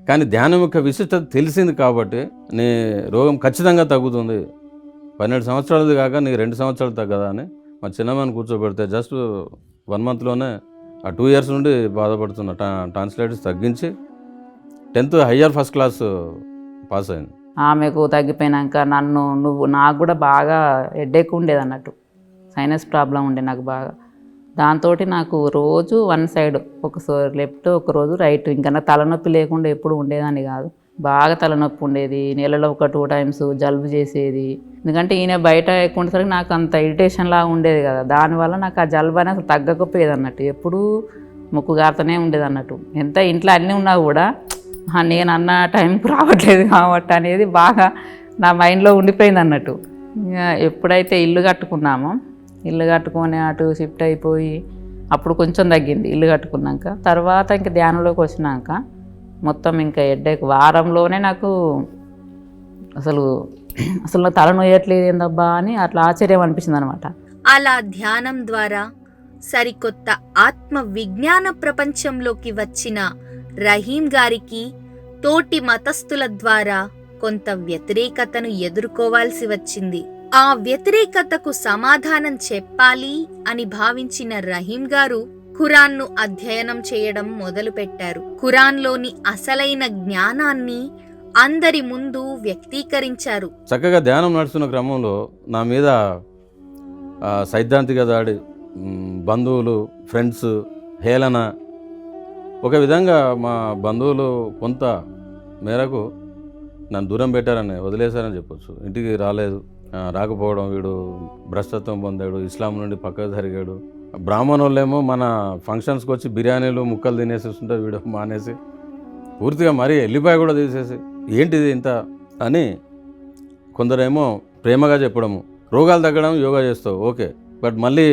కానీ ధ్యానం యొక్క విశిష్టత తెలిసింది కాబట్టి నీ రోగం ఖచ్చితంగా తగ్గుతుంది, 12 సంవత్సరాలది కాక నీ 2 సంవత్సరాలు తగ్గదా అని మా చిన్నమ్మని కూర్చోబెడితే జస్ట్ 1 monthలోనే ఆ 2 years నుండి బాధపడుతున్న టాన్సిలైటిస్ తగ్గించి 10th higher first class pass అయింది. ఆమెకు తగ్గిపోయినాక నాకు కూడా బాగా హెడేక్ ఉండేది అన్నట్టు, సైనస్ ప్రాబ్లం ఉండే నాకు బాగా. దాంతో నాకు రోజు వన్ సైడ్, ఒకసారి లెఫ్ట్ ఒకరోజు రైట్. ఇంకా నాకు తలనొప్పి లేకుండా ఎప్పుడు ఉండేదాన్ని కాదు, బాగా తలనొప్పి ఉండేది. నెలలో ఒక 2 times జలుబు చేసేది. ఎందుకంటే ఈయన బయట ఎక్కువ ఉండేసరికి నాకు అంత ఇరిటేషన్ లాగా ఉండేది కదా, దానివల్ల నాకు ఆ జలుబు అనేది అసలు తగ్గకపోయేది అన్నట్టు, ఎప్పుడూ ముక్కు గారుతూనే ఉండేది అన్నట్టు. ఎంత ఇంట్లో అన్నీ ఉన్నా కూడా నేను అన్న టైంకి రావట్లేదు కాబట్టి అనేది బాగా నా మైండ్లో ఉండిపోయింది అన్నట్టు. ఎప్పుడైతే ఇల్లు కట్టుకున్నామో, ఇల్లు కట్టుకొని అటు షిఫ్ట్ అయిపోయి అప్పుడు కొంచెం తగ్గింది. ఇల్లు కట్టుకున్నాక తర్వాత ఇంకా ధ్యానంలోకి వచ్చినాక మొత్తం ఇంకా హెడేక్ వారంలోనే నాకు అసలు నాకు తల నొయ్యట్లేదు ఏందబ్బా అని అట్లా ఆశ్చర్యం అనిపించింది అనమాట. అలా ధ్యానం ద్వారా సరికొత్త ఆత్మ విజ్ఞాన ప్రపంచంలోకి వచ్చిన రహీం గారికి తోటి మతస్థుల ద్వారా కొంత వ్యతిరేకతను ఎదుర్కోవాల్సి వచ్చింది. ఆ వ్యతిరేకతకు సమాధానం చెప్పాలి అని భావించిన రహీం గారు ఖురాన్ను అధ్యయనం చేయడం మొదలుపెట్టారు. ఖురాన్లోని అసలైన జ్ఞానాన్ని అందరి ముందు వ్యక్తీకరించారు. చక్కగా ధ్యానం నడుస్తున్న క్రమంలో నా మీద సైద్ధాంతిక దాడి, బంధువులు, ఫ్రెండ్స్ హేళన, ఒక విధంగా మా బంధువులు కొంత మేరకు నన్ను దూరం పెట్టారని, వదిలేశారని చెప్పొచ్చు. ఇంటికి రాకపోవడం, వీడు భ్రష్టత్వం పొందాడు, ఇస్లాం నుండి పక్కకు జరిగాడు. బ్రాహ్మణులేమో మన ఫంక్షన్స్కి వచ్చి బిర్యానీలు ముక్కలు తినేసేస్తుంటే వీడు మానేసి పూర్తిగా మరీ ఎల్లిపాయ కూడా తీసేసి ఏంటిది ఇంత అని, కొందరేమో ప్రేమగా చెప్పడము, రోగాలు తగ్గడం యోగా చేస్తావు ఓకే, బట్ మళ్ళీ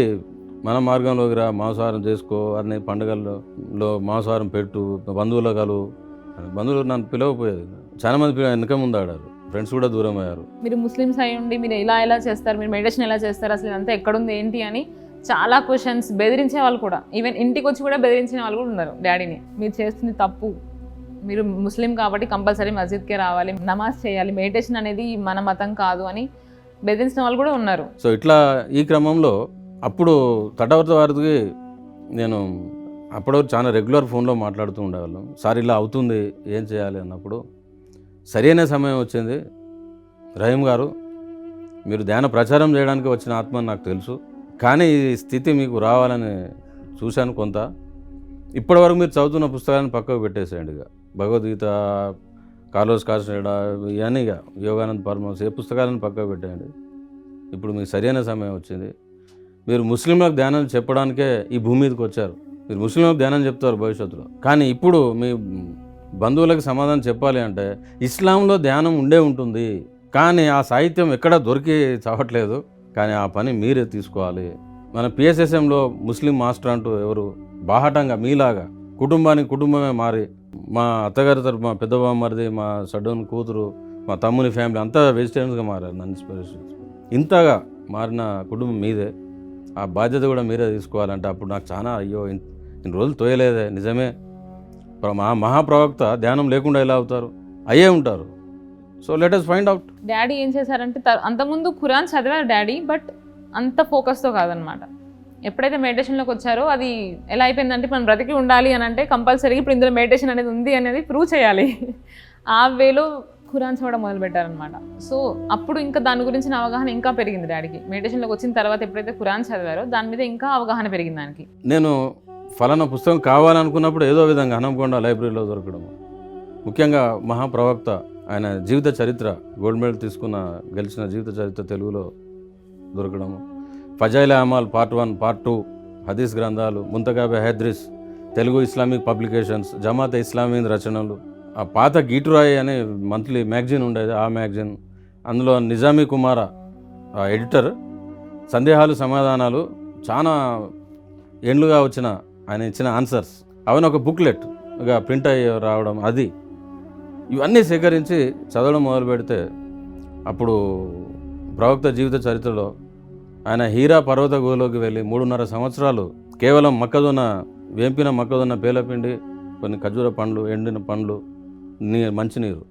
మన మార్గంలోకి రా, మాంసాహారం చేసుకో, అన్ని పండుగల్లో మాంసాహారం పెట్టు, బంధువులు కలువు. బంధువులు నన్ను పిలవపోయేది, చాలా మంది వెనక ముందు ఆడారు, ఫ్రెండ్స్ కూడా దూరం అయ్యారు. మీరు ముస్లిమ్స్ అయి ఉండి మీరు ఎలా చేస్తారు, మీరు మెడిటేషన్ ఎలా చేస్తారు, అసలు ఇదంతా ఎక్కడుంది ఏంటి అని చాలా క్వశ్చన్స్, బెదిరించే వాళ్ళు కూడా, ఈవెన్ ఇంటికి వచ్చి కూడా బెదిరించిన వాళ్ళు కూడా ఉన్నారు డాడీని. మీరు చేస్తుంది తప్పు, మీరు ముస్లిం కాబట్టి కంపల్సరీ మస్జిద్కే రావాలి, నమాజ్ చేయాలి, మెడిటేషన్ అనేది మన మతం కాదు అని బెదిరించిన వాళ్ళు కూడా ఉన్నారు. సో ఇట్లా ఈ క్రమంలో అప్పుడు తటవర్త వారికి నేను అప్పుడు చాలా రెగ్యులర్ ఫోన్లో మాట్లాడుతూ ఉండేవాళ్ళం. సార్ ఇలా అవుతుంది, ఏం చేయాలి అన్నప్పుడు సరైన సమయం వచ్చింది, రహీం గారు మీరు ధ్యాన ప్రచారం చేయడానికి వచ్చిన ఆత్మ నాకు తెలుసు, కానీ ఈ స్థితి మీకు రావాలని చూశాను కొంత. ఇప్పటివరకు మీరు చదువుతున్న పుస్తకాలను పక్కకు పెట్టేసేయండి, ఇక భగవద్గీత, కార్లోస్ కాస్టనేడా, ఇవన్నీ ఇక యోగానంద్ పరమహంస, ఏ పుస్తకాలను పక్కకు పెట్టేయండి. ఇప్పుడు మీకు సరైన సమయం వచ్చింది. మీరు ముస్లింలకు ధ్యానం చెప్పడానికే ఈ భూమి మీదకి వచ్చారు, మీరు ముస్లింలకు ధ్యానం చెప్తారు భవిష్యత్తులో, కానీ ఇప్పుడు మీ బంధువులకు సమాధానం చెప్పాలి అంటే ఇస్లాంలో ధ్యానం ఉండే ఉంటుంది, కానీ ఆ సాహిత్యం ఎక్కడా దొరికి చావట్లేదు, కానీ ఆ పని మీరే తీసుకోవాలి. మన పిఎస్ఎస్ఎంలో ముస్లిం మాస్టర్ అంటూ ఎవరు బాహటంగా మీలాగా కుటుంబానికి కుటుంబమే మారి, మా అత్తగారి తరపు మా పెద్ద బామ్మరిది, మా సడ్డోని కూతురు, మా తమ్ముని ఫ్యామిలీ అంతా వెజిటేరియన్స్గా మారారు. నన్ను ఇన్స్పిరేషన్ ఇంతగా మారిన కుటుంబం మీదే, ఆ బాధ్యత కూడా మీరే తీసుకోవాలంటే అప్పుడు నాకు చాలా అయ్యో ఇన్ని రోజులు తోయలేదే, నిజమే మా మహాప్రవక్త ధ్యానం లేకుండా ఎలా అవుతారు, అయ్యే ఉంటారు. So let us find out. Daddy ఏం చేశారంటే అంతకుముందు ఖురాన్ చదివారు డాడీ, బట్ అంత ఫోకస్తో కాదనమాట. ఎప్పుడైతే మెడిటేషన్లోకి వచ్చారో అది ఎలా అయిపోయిందంటే మనం బ్రతికి ఉండాలి అని అంటే కంపల్సరీ ఇప్పుడు ఇందులో మెడిటేషన్ అనేది ఉంది అనేది ప్రూవ్ చేయాలి. ఆ వేలో ఖురాన్ చదవడం మొదలుపెట్టారనమాట. సో అప్పుడు ఇంకా దాని గురించిన అవగాహన ఇంకా పెరిగింది డాడీకి. మెడిటేషన్లోకి వచ్చిన తర్వాత ఎప్పుడైతే ఖురాన్ చదివారో దాని మీద ఇంకా అవగాహన పెరిగింది దానికి. నేను ఫలానా పుస్తకం కావాలనుకున్నప్పుడు ఏదో విధంగా హనంకొండ లైబ్రరీలో దొరకడం, ముఖ్యంగా మహాప్రవక్త ఆయన జీవిత చరిత్ర గోల్డ్ మెడల్ గెలిచిన జీవిత చరిత్ర తెలుగులో దొరకడము, ఫజైల్ అమాల్ పార్ట్ 1 పార్ట్ 2 హదీస్ గ్రంథాలు, ముంతగాబే హైద్రిస్ తెలుగు ఇస్లామిక్ పబ్లికేషన్స్, జమాత్ ఇస్లామీ రచనలు, ఆ పాత గీటురాయి అనే మంత్లీ మ్యాగజైన్ ఉండేది, ఆ మ్యాగజైన్, అందులో నిజామీ కుమార ఎడిటర్, సందేహాలు సమాధానాలు చాలా ఏండ్లుగా వచ్చిన ఆయన ఇచ్చిన ఆన్సర్స్, అవన్నీ ఒక బుక్లెట్గా ప్రింట్ అయ్యి రావడం, అది ఇవన్నీ సేకరించి చదవడం మొదలు పెడితే అప్పుడు ప్రవక్త జీవిత చరిత్రలో ఆయన హీరా పర్వత గుహలోకి వెళ్ళి 3.5 సంవత్సరాలు కేవలం వేంపిన మొక్కజొన్న పేలపిండి, కొన్ని ఖర్జూర పండ్లు, ఎండిన పండ్లు, మంచినీరు,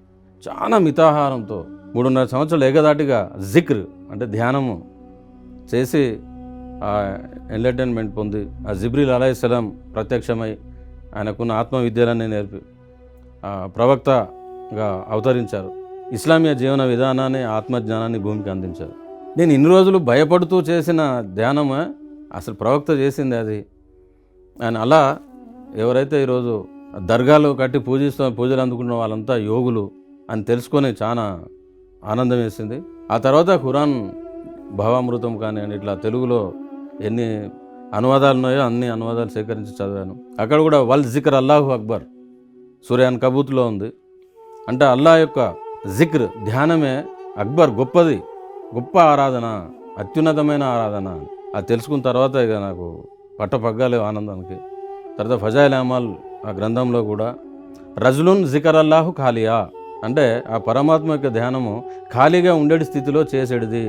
చాలా మితాహారంతో 3.5 సంవత్సరాలు ఏకదాటిగా జిక్ర్ అంటే ధ్యానము చేసి ఆ ఎంటర్టైన్మెంట్ పొంది ఆ జిబ్రీల్ అలైహిస్సలాం ప్రత్యక్షమై ఆయనకున్న ఆత్మవిద్యలన్నీ నేర్పి ప్రవక్తగా అవతరించారు. ఇస్లామీయ జీవన విధానాన్ని, ఆత్మజ్ఞానాన్ని భూమికి అందించారు. నేను ఇన్ని రోజులు భయపడుతూ చేసిన ధ్యానమే అసలు ప్రవక్త చేసింది అది. ఆయన అలా ఎవరైతే ఈరోజు దర్గాలు కట్టి పూజలు అందుకున్న వాళ్ళంతా యోగులు అని తెలుసుకొని చాలా ఆనందం వేసింది. ఆ తర్వాత ఖురాన్ భవామృతం కానివ్వండి, ఇట్లా తెలుగులో ఎన్ని అనువాదాలు ఉన్నాయో అన్ని అనువాదాలు సేకరించి చదివాను. అక్కడ కూడా వల్ జిక్ర్ అల్లాహు అక్బర్ సూర్యాన్ కబూత్లో ఉంది. అంటే అల్లాహ్ యొక్క జిక్ర్ ధ్యానమే అక్బర్, గొప్ప ఆరాధన, అత్యున్నతమైన ఆరాధన. అది తెలుసుకున్న తర్వాత ఇక నాకు పట్టపగ్గాలే ఆనందానికి. తర్వాత ఫజైల్ అమాల్ ఆ గ్రంథంలో కూడా రజులున్ జికర్ అల్లాహు ఖాళియా అంటే ఆ పరమాత్మ యొక్క ధ్యానము ఖాళీగా ఉండేటి స్థితిలో చేసేటిది.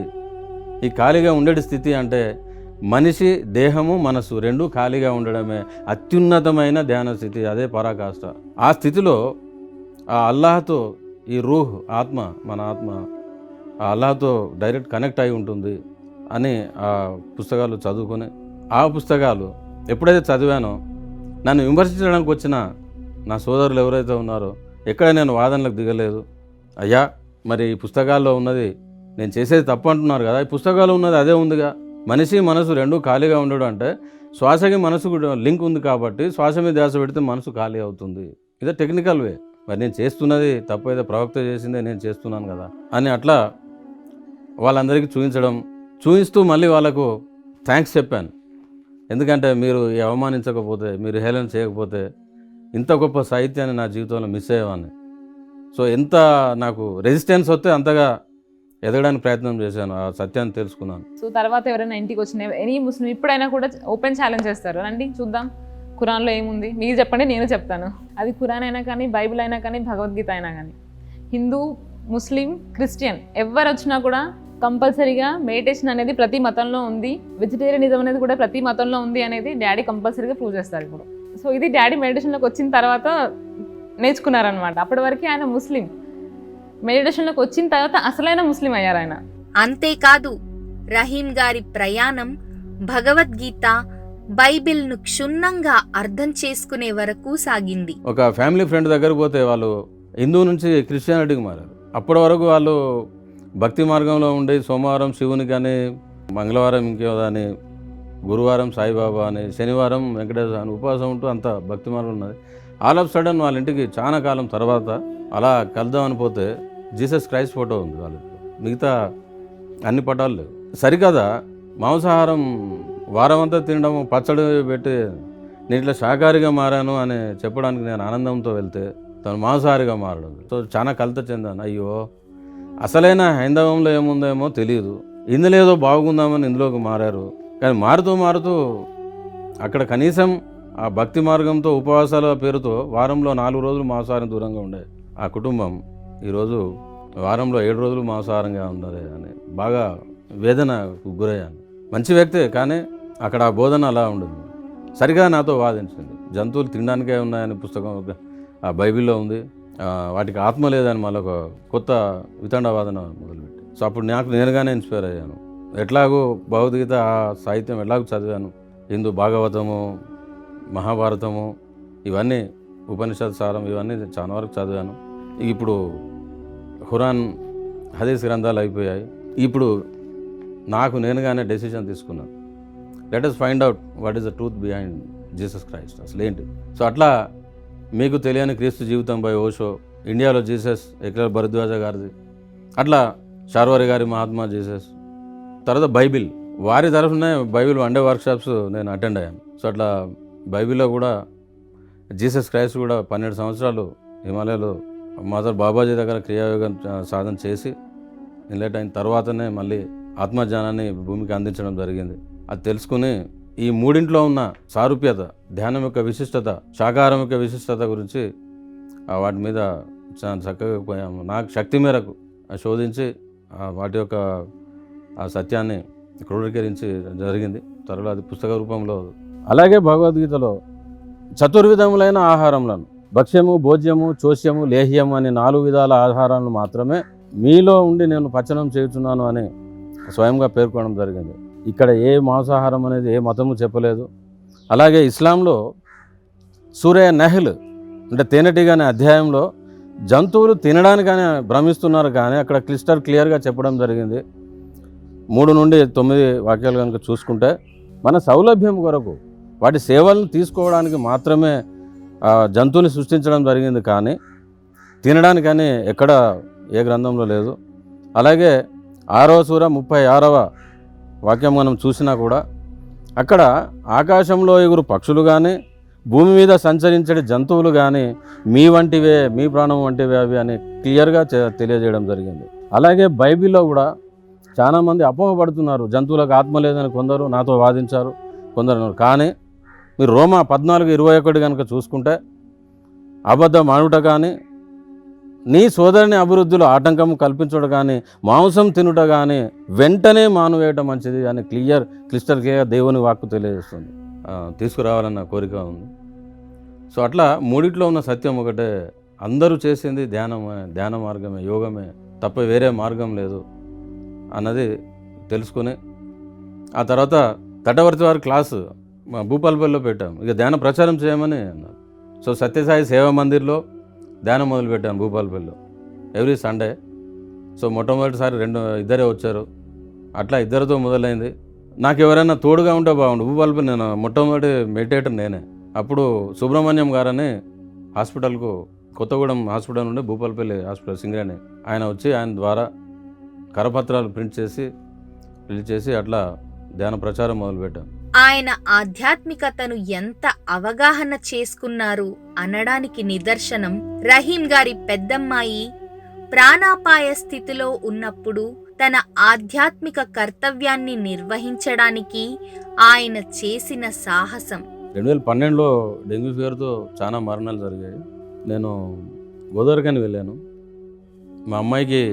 ఈ ఖాళీగా ఉండేటి స్థితి అంటే మనిషి దేహము మనసు రెండూ ఖాళీగా ఉండడమే అత్యున్నతమైన ధ్యాన స్థితి, అదే పరాకాష్ట. ఆ స్థితిలో ఆ అల్లాహ్తో ఈ రూహ్ ఆత్మ, మన ఆత్మ ఆ అల్లాహ్తో డైరెక్ట్ కనెక్ట్ అయి ఉంటుంది అని ఆ పుస్తకాలు చదువుకొని, ఆ పుస్తకాలు ఎప్పుడైతే చదివానో నన్ను విమర్శించడానికి వచ్చిన నా సోదరులు ఎవరైతే ఉన్నారో ఎక్కడ నేను వాదనలకు దిగలేదు. అయ్యా మరి ఈ పుస్తకాల్లో ఉన్నది నేను చేసేది తప్పు అంటున్నారు కదా, ఈ పుస్తకాలు ఉన్నది అదే ఉందిగా, మనిషి మనసు రెండూ ఖాళీగా ఉండడం అంటే శ్వాసకి మనసుకు లింక్ ఉంది కాబట్టి శ్వాస మీద ధ్యాస పెడితే మనసు ఖాళీ అవుతుంది. ఇదే టెక్నికల్ వే. మరి నేను చేస్తున్నది తప్పు, అయితే ప్రవక్త చేసిందే నేను చేస్తున్నాను కదా అని అట్లా వాళ్ళందరికీ చూపిస్తూ మళ్ళీ వాళ్ళకు థ్యాంక్స్ చెప్పాను. ఎందుకంటే మీరు అవమానించకపోతే, మీరు హేళన చేయకపోతే ఇంత గొప్ప సాహిత్యాన్ని నా జీవితంలో మిస్ అయ్యేవాడిని. సో ఎంత నాకు రెసిస్టెన్స్ వస్తే అంతగా ఎదగడానికి ప్రయత్నం చేశాను, ఆ సత్యాన్ని తెలుసుకున్నాను. సో తర్వాత ఎవరైనా ఇంటికి వచ్చిన ఎనీ ముస్లిం ఇప్పుడైనా కూడా ఓపెన్ ఛాలెంజ్ చేస్తారు, రండి చూద్దాం ఖురాన్లో ఏముంది, మీరు చెప్పండి నేను చెప్తాను. అది ఖురాన్ అయినా కానీ, బైబిల్ అయినా కానీ, భగవద్గీత అయినా కానీ, హిందూ, ముస్లిం, క్రిస్టియన్ ఎవరు వచ్చినా కూడా కంపల్సరీగా మెడిటేషన్ అనేది ప్రతి మతంలో ఉంది, వెజిటేరియనిజం అనేది కూడా ప్రతి మతంలో ఉంది అనేది డాడీ కంపల్సరీగా ప్రూవ్ చేస్తారు ఇప్పుడు. సో ఇది డాడీ మెడిటేషన్లోకి వచ్చిన తర్వాత నేర్చుకున్నారనమాట. అప్పటి వరకు ఆయన ముస్లిం, మెడిటేషన్లోకి వచ్చిన తర్వాత అసలైన ముస్లిం అయ్యారు ఆయన. అంతేకాదు రహీం గారి ప్రయాణం భగవద్గీత, బైబిల్ను క్షుణ్ణంగా అర్థం చేసుకునే వరకు సాగింది. ఒక ఫ్యామిలీ ఫ్రెండ్ దగ్గరకు పోతే వాళ్ళు హిందూ నుంచి క్రిస్టియానిటీకి మారారు. అప్పటి వరకు వాళ్ళు భక్తి మార్గంలో ఉండి సోమవారం శివునికి అని, మంగళవారం ఇంకేదో అని, గురువారం సాయిబాబా అని, శనివారం వెంకటేశ్వర అని ఉపవాసం ఉంటూ అంత భక్తి మార్గం ఉన్నది. ఆల్ ఆఫ్ సడన్ వాళ్ళ ఇంటికి చాలా కాలం తర్వాత అలా కలుద్దామని పోతే జీసస్ క్రైస్ట్ ఫోటో ఉంది వాళ్ళకి, మిగతా అన్ని పటాలు లేవు. సరికదా మాంసాహారం వారం అంతా తినడం, పచ్చడి పెట్టి నేను ఇట్లా శాకాహారిగా మారాను అని చెప్పడానికి నేను ఆనందంతో వెళ్తే తను మాంసాహారిగా మారడం. సో చాలా కలత చెందాను. అయ్యో అసలైన హైందవంలో ఏముందేమో తెలియదు, ఇందులో ఏదో బాగుందామని ఇందులోకి మారారు. కానీ మారుతూ అక్కడ కనీసం ఆ భక్తి మార్గంతో ఉపవాసాల పేరుతో వారంలో 4 రోజులు మాంసాహారం దూరంగా ఉండే ఆ కుటుంబం ఈరోజు వారంలో 7 రోజులు మాంసాహారంగా ఉన్నది అని బాగా వేదనకు గురయ్యాను. మంచి వ్యక్తే, కానీ అక్కడ ఆ బోధన అలా ఉండదు. సరిగా నాతో వాదించింది. జంతువులు తినడానికే ఉన్నాయని పుస్తకం ఆ బైబిల్లో ఉంది, వాటికి ఆత్మ లేదని మళ్ళీ ఒక కొత్త వితండవాదన మొదలుపెట్టి. సో అప్పుడు నేనుగానే ఇన్స్పైర్ అయ్యాను. ఎట్లాగో భగవద్గీత ఆ సాహిత్యం ఎలాగో చదివాను. హిందూ భాగవతము, మహాభారతము, ఇవన్నీ ఉపనిషత్ సారం ఇవన్నీ చాలా వరకు చదివాను. ఇప్పుడు ఖురాన్, హదీస్ గ్రంథాలు అయిపోయాయి. ఇప్పుడు నాకు నేనుగానే డెసిషన్ తీసుకున్నాను, let us find out what is the truth behind Jesus Christ, అసలు ఏంటి. సో అట్లా మీకు తెలియని క్రీస్తు జీవితం బై ఓషో, ఇండియాలో జీసస్ ఎక్లర్ భరద్వాజ గారిది, అట్లా శార్వారి గారి మహాత్మా జీసస్, తర్వాత బైబిల్, వారి తరఫునే బైబిల్ వన్ డే వర్క్షాప్స్ నేను అటెండ్ అయ్యాను. సో అట్లా బైబిల్లో కూడా జీసస్ క్రైస్ట్ కూడా 12 సంవత్సరాలు హిమాలయాలో మదర్ బాబాజీ దగ్గర క్రియాయోగం సాధన చేసి ఇన్లెట్ అయిన తర్వాతనే మళ్ళీ ఆత్మజ్ఞానాన్ని భూమికి అందించడం జరిగింది. అది తెలుసుకుని ఈ మూడింట్లో ఉన్న సారూప్యత, ధ్యానం యొక్క విశిష్టత, శాకాహారం యొక్క విశిష్టత గురించి వాటి మీద చాలా చక్కగా పోయాము. నాకు శక్తి మేరకు శోధించి వాటి యొక్క ఆ సత్యాన్ని క్రోడీకరించి జరిగింది. త్వరలో అది పుస్తక రూపంలో. అలాగే భగవద్గీతలో చతుర్విధములైన ఆహారములను, భక్ష్యము, భోజ్యము, చోష్యము, లేహ్యము అనే 4 విధాల ఆహారాలను మాత్రమే మీలో ఉండి నేను పచనం చేయుచున్నాను అని స్వయంగా పేర్కొనడం జరిగింది. ఇక్కడ ఏ మాంసాహారం అనేది ఏ మతము చెప్పలేదు. అలాగే ఇస్లాంలో సూరే నహ్ల్ అంటే తేనెటీగ అనే అధ్యాయంలో జంతువులు తినడానికని భ్రమిస్తున్నారు, కానీ అక్కడ క్లియర్గా చెప్పడం జరిగింది. 3 నుండి 9 వాక్యాలు కనుక చూసుకుంటే మన సౌలభ్యం కొరకు వాటి సేవలను తీసుకోవడానికి మాత్రమే జంతువుని సృష్టించడం జరిగింది, కానీ తినడానికని ఎక్కడ ఏ గ్రంథంలో లేదు. అలాగే 6వ సూర 36వ వాక్యం మనం చూసినా కూడా అక్కడ ఆకాశంలో ఎగురు పక్షులు కానీ భూమి మీద సంచరించే జంతువులు కానీ మీ వంటివే, మీ ప్రాణం వంటివే అవి అని క్లియర్గా తెలియజేయడం జరిగింది. అలాగే బైబిల్లో కూడా చాలామంది అపోహపడుతున్నారు, జంతువులకు ఆత్మ లేదని కొందరు నాతో వాదించారు, కొందరు. కానీ మీరు రోమా 14:21 కనుక చూసుకుంటే అబద్ధం ఆడుట కానీ, నీ సోదరుని అభివృద్ధిలో ఆటంకం కల్పించడం కానీ, మాంసం తినుట కానీ వెంటనే మానువేయటం మంచిది అని క్లిస్టర్ క్లియర్గా దేవుని వాక్కు తెలియజేస్తుంది. తీసుకురావాలన్న కోరిక ఉంది. సో అట్లా మూడిట్లో ఉన్న సత్యం ఒకటే, అందరూ చేసింది ధ్యాన మార్గమే, యోగమే తప్ప వేరే మార్గం లేదు అన్నది తెలుసుకుని ఆ తర్వాత తటవర్తి వారి క్లాసు మా భూపాలపల్లిలో పెట్టాం. ఇక ధ్యాన ప్రచారం చేయమని అన్నారు. సో సత్యసాయి సేవా మందిర్లో ధ్యానం మొదలుపెట్టాను భూపాలపల్లిలో ఎవ్రీ సండే. సో మొట్టమొదటిసారి ఇద్దరే వచ్చారు. అట్లా ఇద్దరితో మొదలైంది. నాకు ఎవరైనా తోడుగా ఉంటే బాగుండు. భూపాలపల్లి నేను మొట్టమొదటి మెడిటేటర్ నేనే. అప్పుడు సుబ్రహ్మణ్యం గారని హాస్పిటల్కు, కొత్తగూడెం హాస్పిటల్ నుండి భూపాలపల్లి హాస్పిటల్ సింగరేణి, ఆయన వచ్చి ఆయన ద్వారా కరపత్రాలు ప్రింట్ చేసి రిలీజ్ చేసి అట్లా ధ్యాన ప్రచారం మొదలుపెట్టాం. ఆయన ఆధ్యాత్మికతను ఎంత అవగాహన చేసుకున్నారు అనడానికి నిదర్శనం రహీం గారి పెద్దమ్మాయి ప్రాణాపాయ స్థితిలో ఉన్నప్పుడు తన ఆధ్యాత్మిక కర్తవ్యాన్ని నిర్వహించడానికి ఆయన చేసిన సాహసం. 2012లో డెంగ్యూ ఫీవర్తో చాలా మరణాలు జరిగాయి. నేను గోదావరికని వెళ్ళాను. మా అమ్మాయికి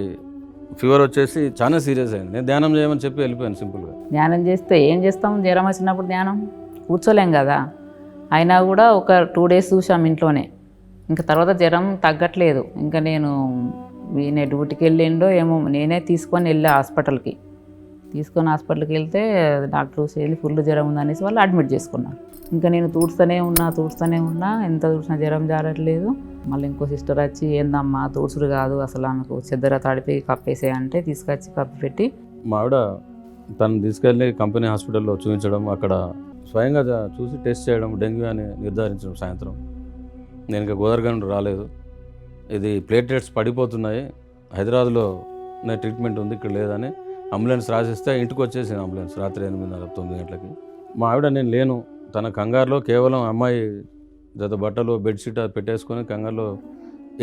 ఫీవర్ వచ్చేసి చాలా సీరియస్ అయింది. నేను ధ్యానం చేయమని చెప్పి వెళ్ళిపోయాను సింపుల్గా. ధ్యానం చేస్తే ఏం చేస్తాం, జ్వరం వచ్చినప్పుడు ధ్యానం కూర్చోలేం కదా. అయినా కూడా ఒక 2 days చూసాం ఇంట్లోనే. ఇంకా తర్వాత జ్వరం తగ్గట్లేదు. ఇంకా నేను ఈయన డ్యూటీకి వెళ్ళిండో ఏమో, నేనే తీసుకొని వెళ్ళా హాస్పిటల్కి. హాస్పిటల్కి వెళ్తే డాక్టర్ వెళ్ళి ఫుల్ జ్వరం ఉందనేసి వాళ్ళు అడ్మిట్ చేసుకున్నారు. ఇంకా నేను తూడుస్తూనే ఉన్నా, ఎంత తూడ్చినా జ్వరం జారట్లేదు. మళ్ళీ ఇంకో సిస్టర్ వచ్చి, ఏందమ్మా తూడ్చుడు కాదు అసలు, ఆమెకు చెద్దర తడిపి కప్పేసే అంటే తీసుకొచ్చి కప్పి పెట్టి, మా ఆవిడ తను తీసుకెళ్ళి కంపెనీ హాస్పిటల్లో చూపించడం, అక్కడ స్వయంగా చూసి టెస్ట్ చేయడం, డెంగ్యూ అని నిర్ధారించడం. సాయంత్రం నేను ఇంకా గోదావరి నుండి రాలేదు, ఇది ప్లేట్లెట్స్ పడిపోతున్నాయి, హైదరాబాద్లో నా ట్రీట్మెంట్ ఉంది, ఇక్కడ లేదని అంబులెన్స్ రాసిస్తే ఇంటికి వచ్చేసింది అంబులెన్స్ రాత్రి 8:30-9 గంటలకి. మా ఆవిడ నేను లేను, తన కంగారులో కేవలం అమ్మాయి జత బట్టలు బెడ్షీట్ పెట్టేసుకొని కంగారులో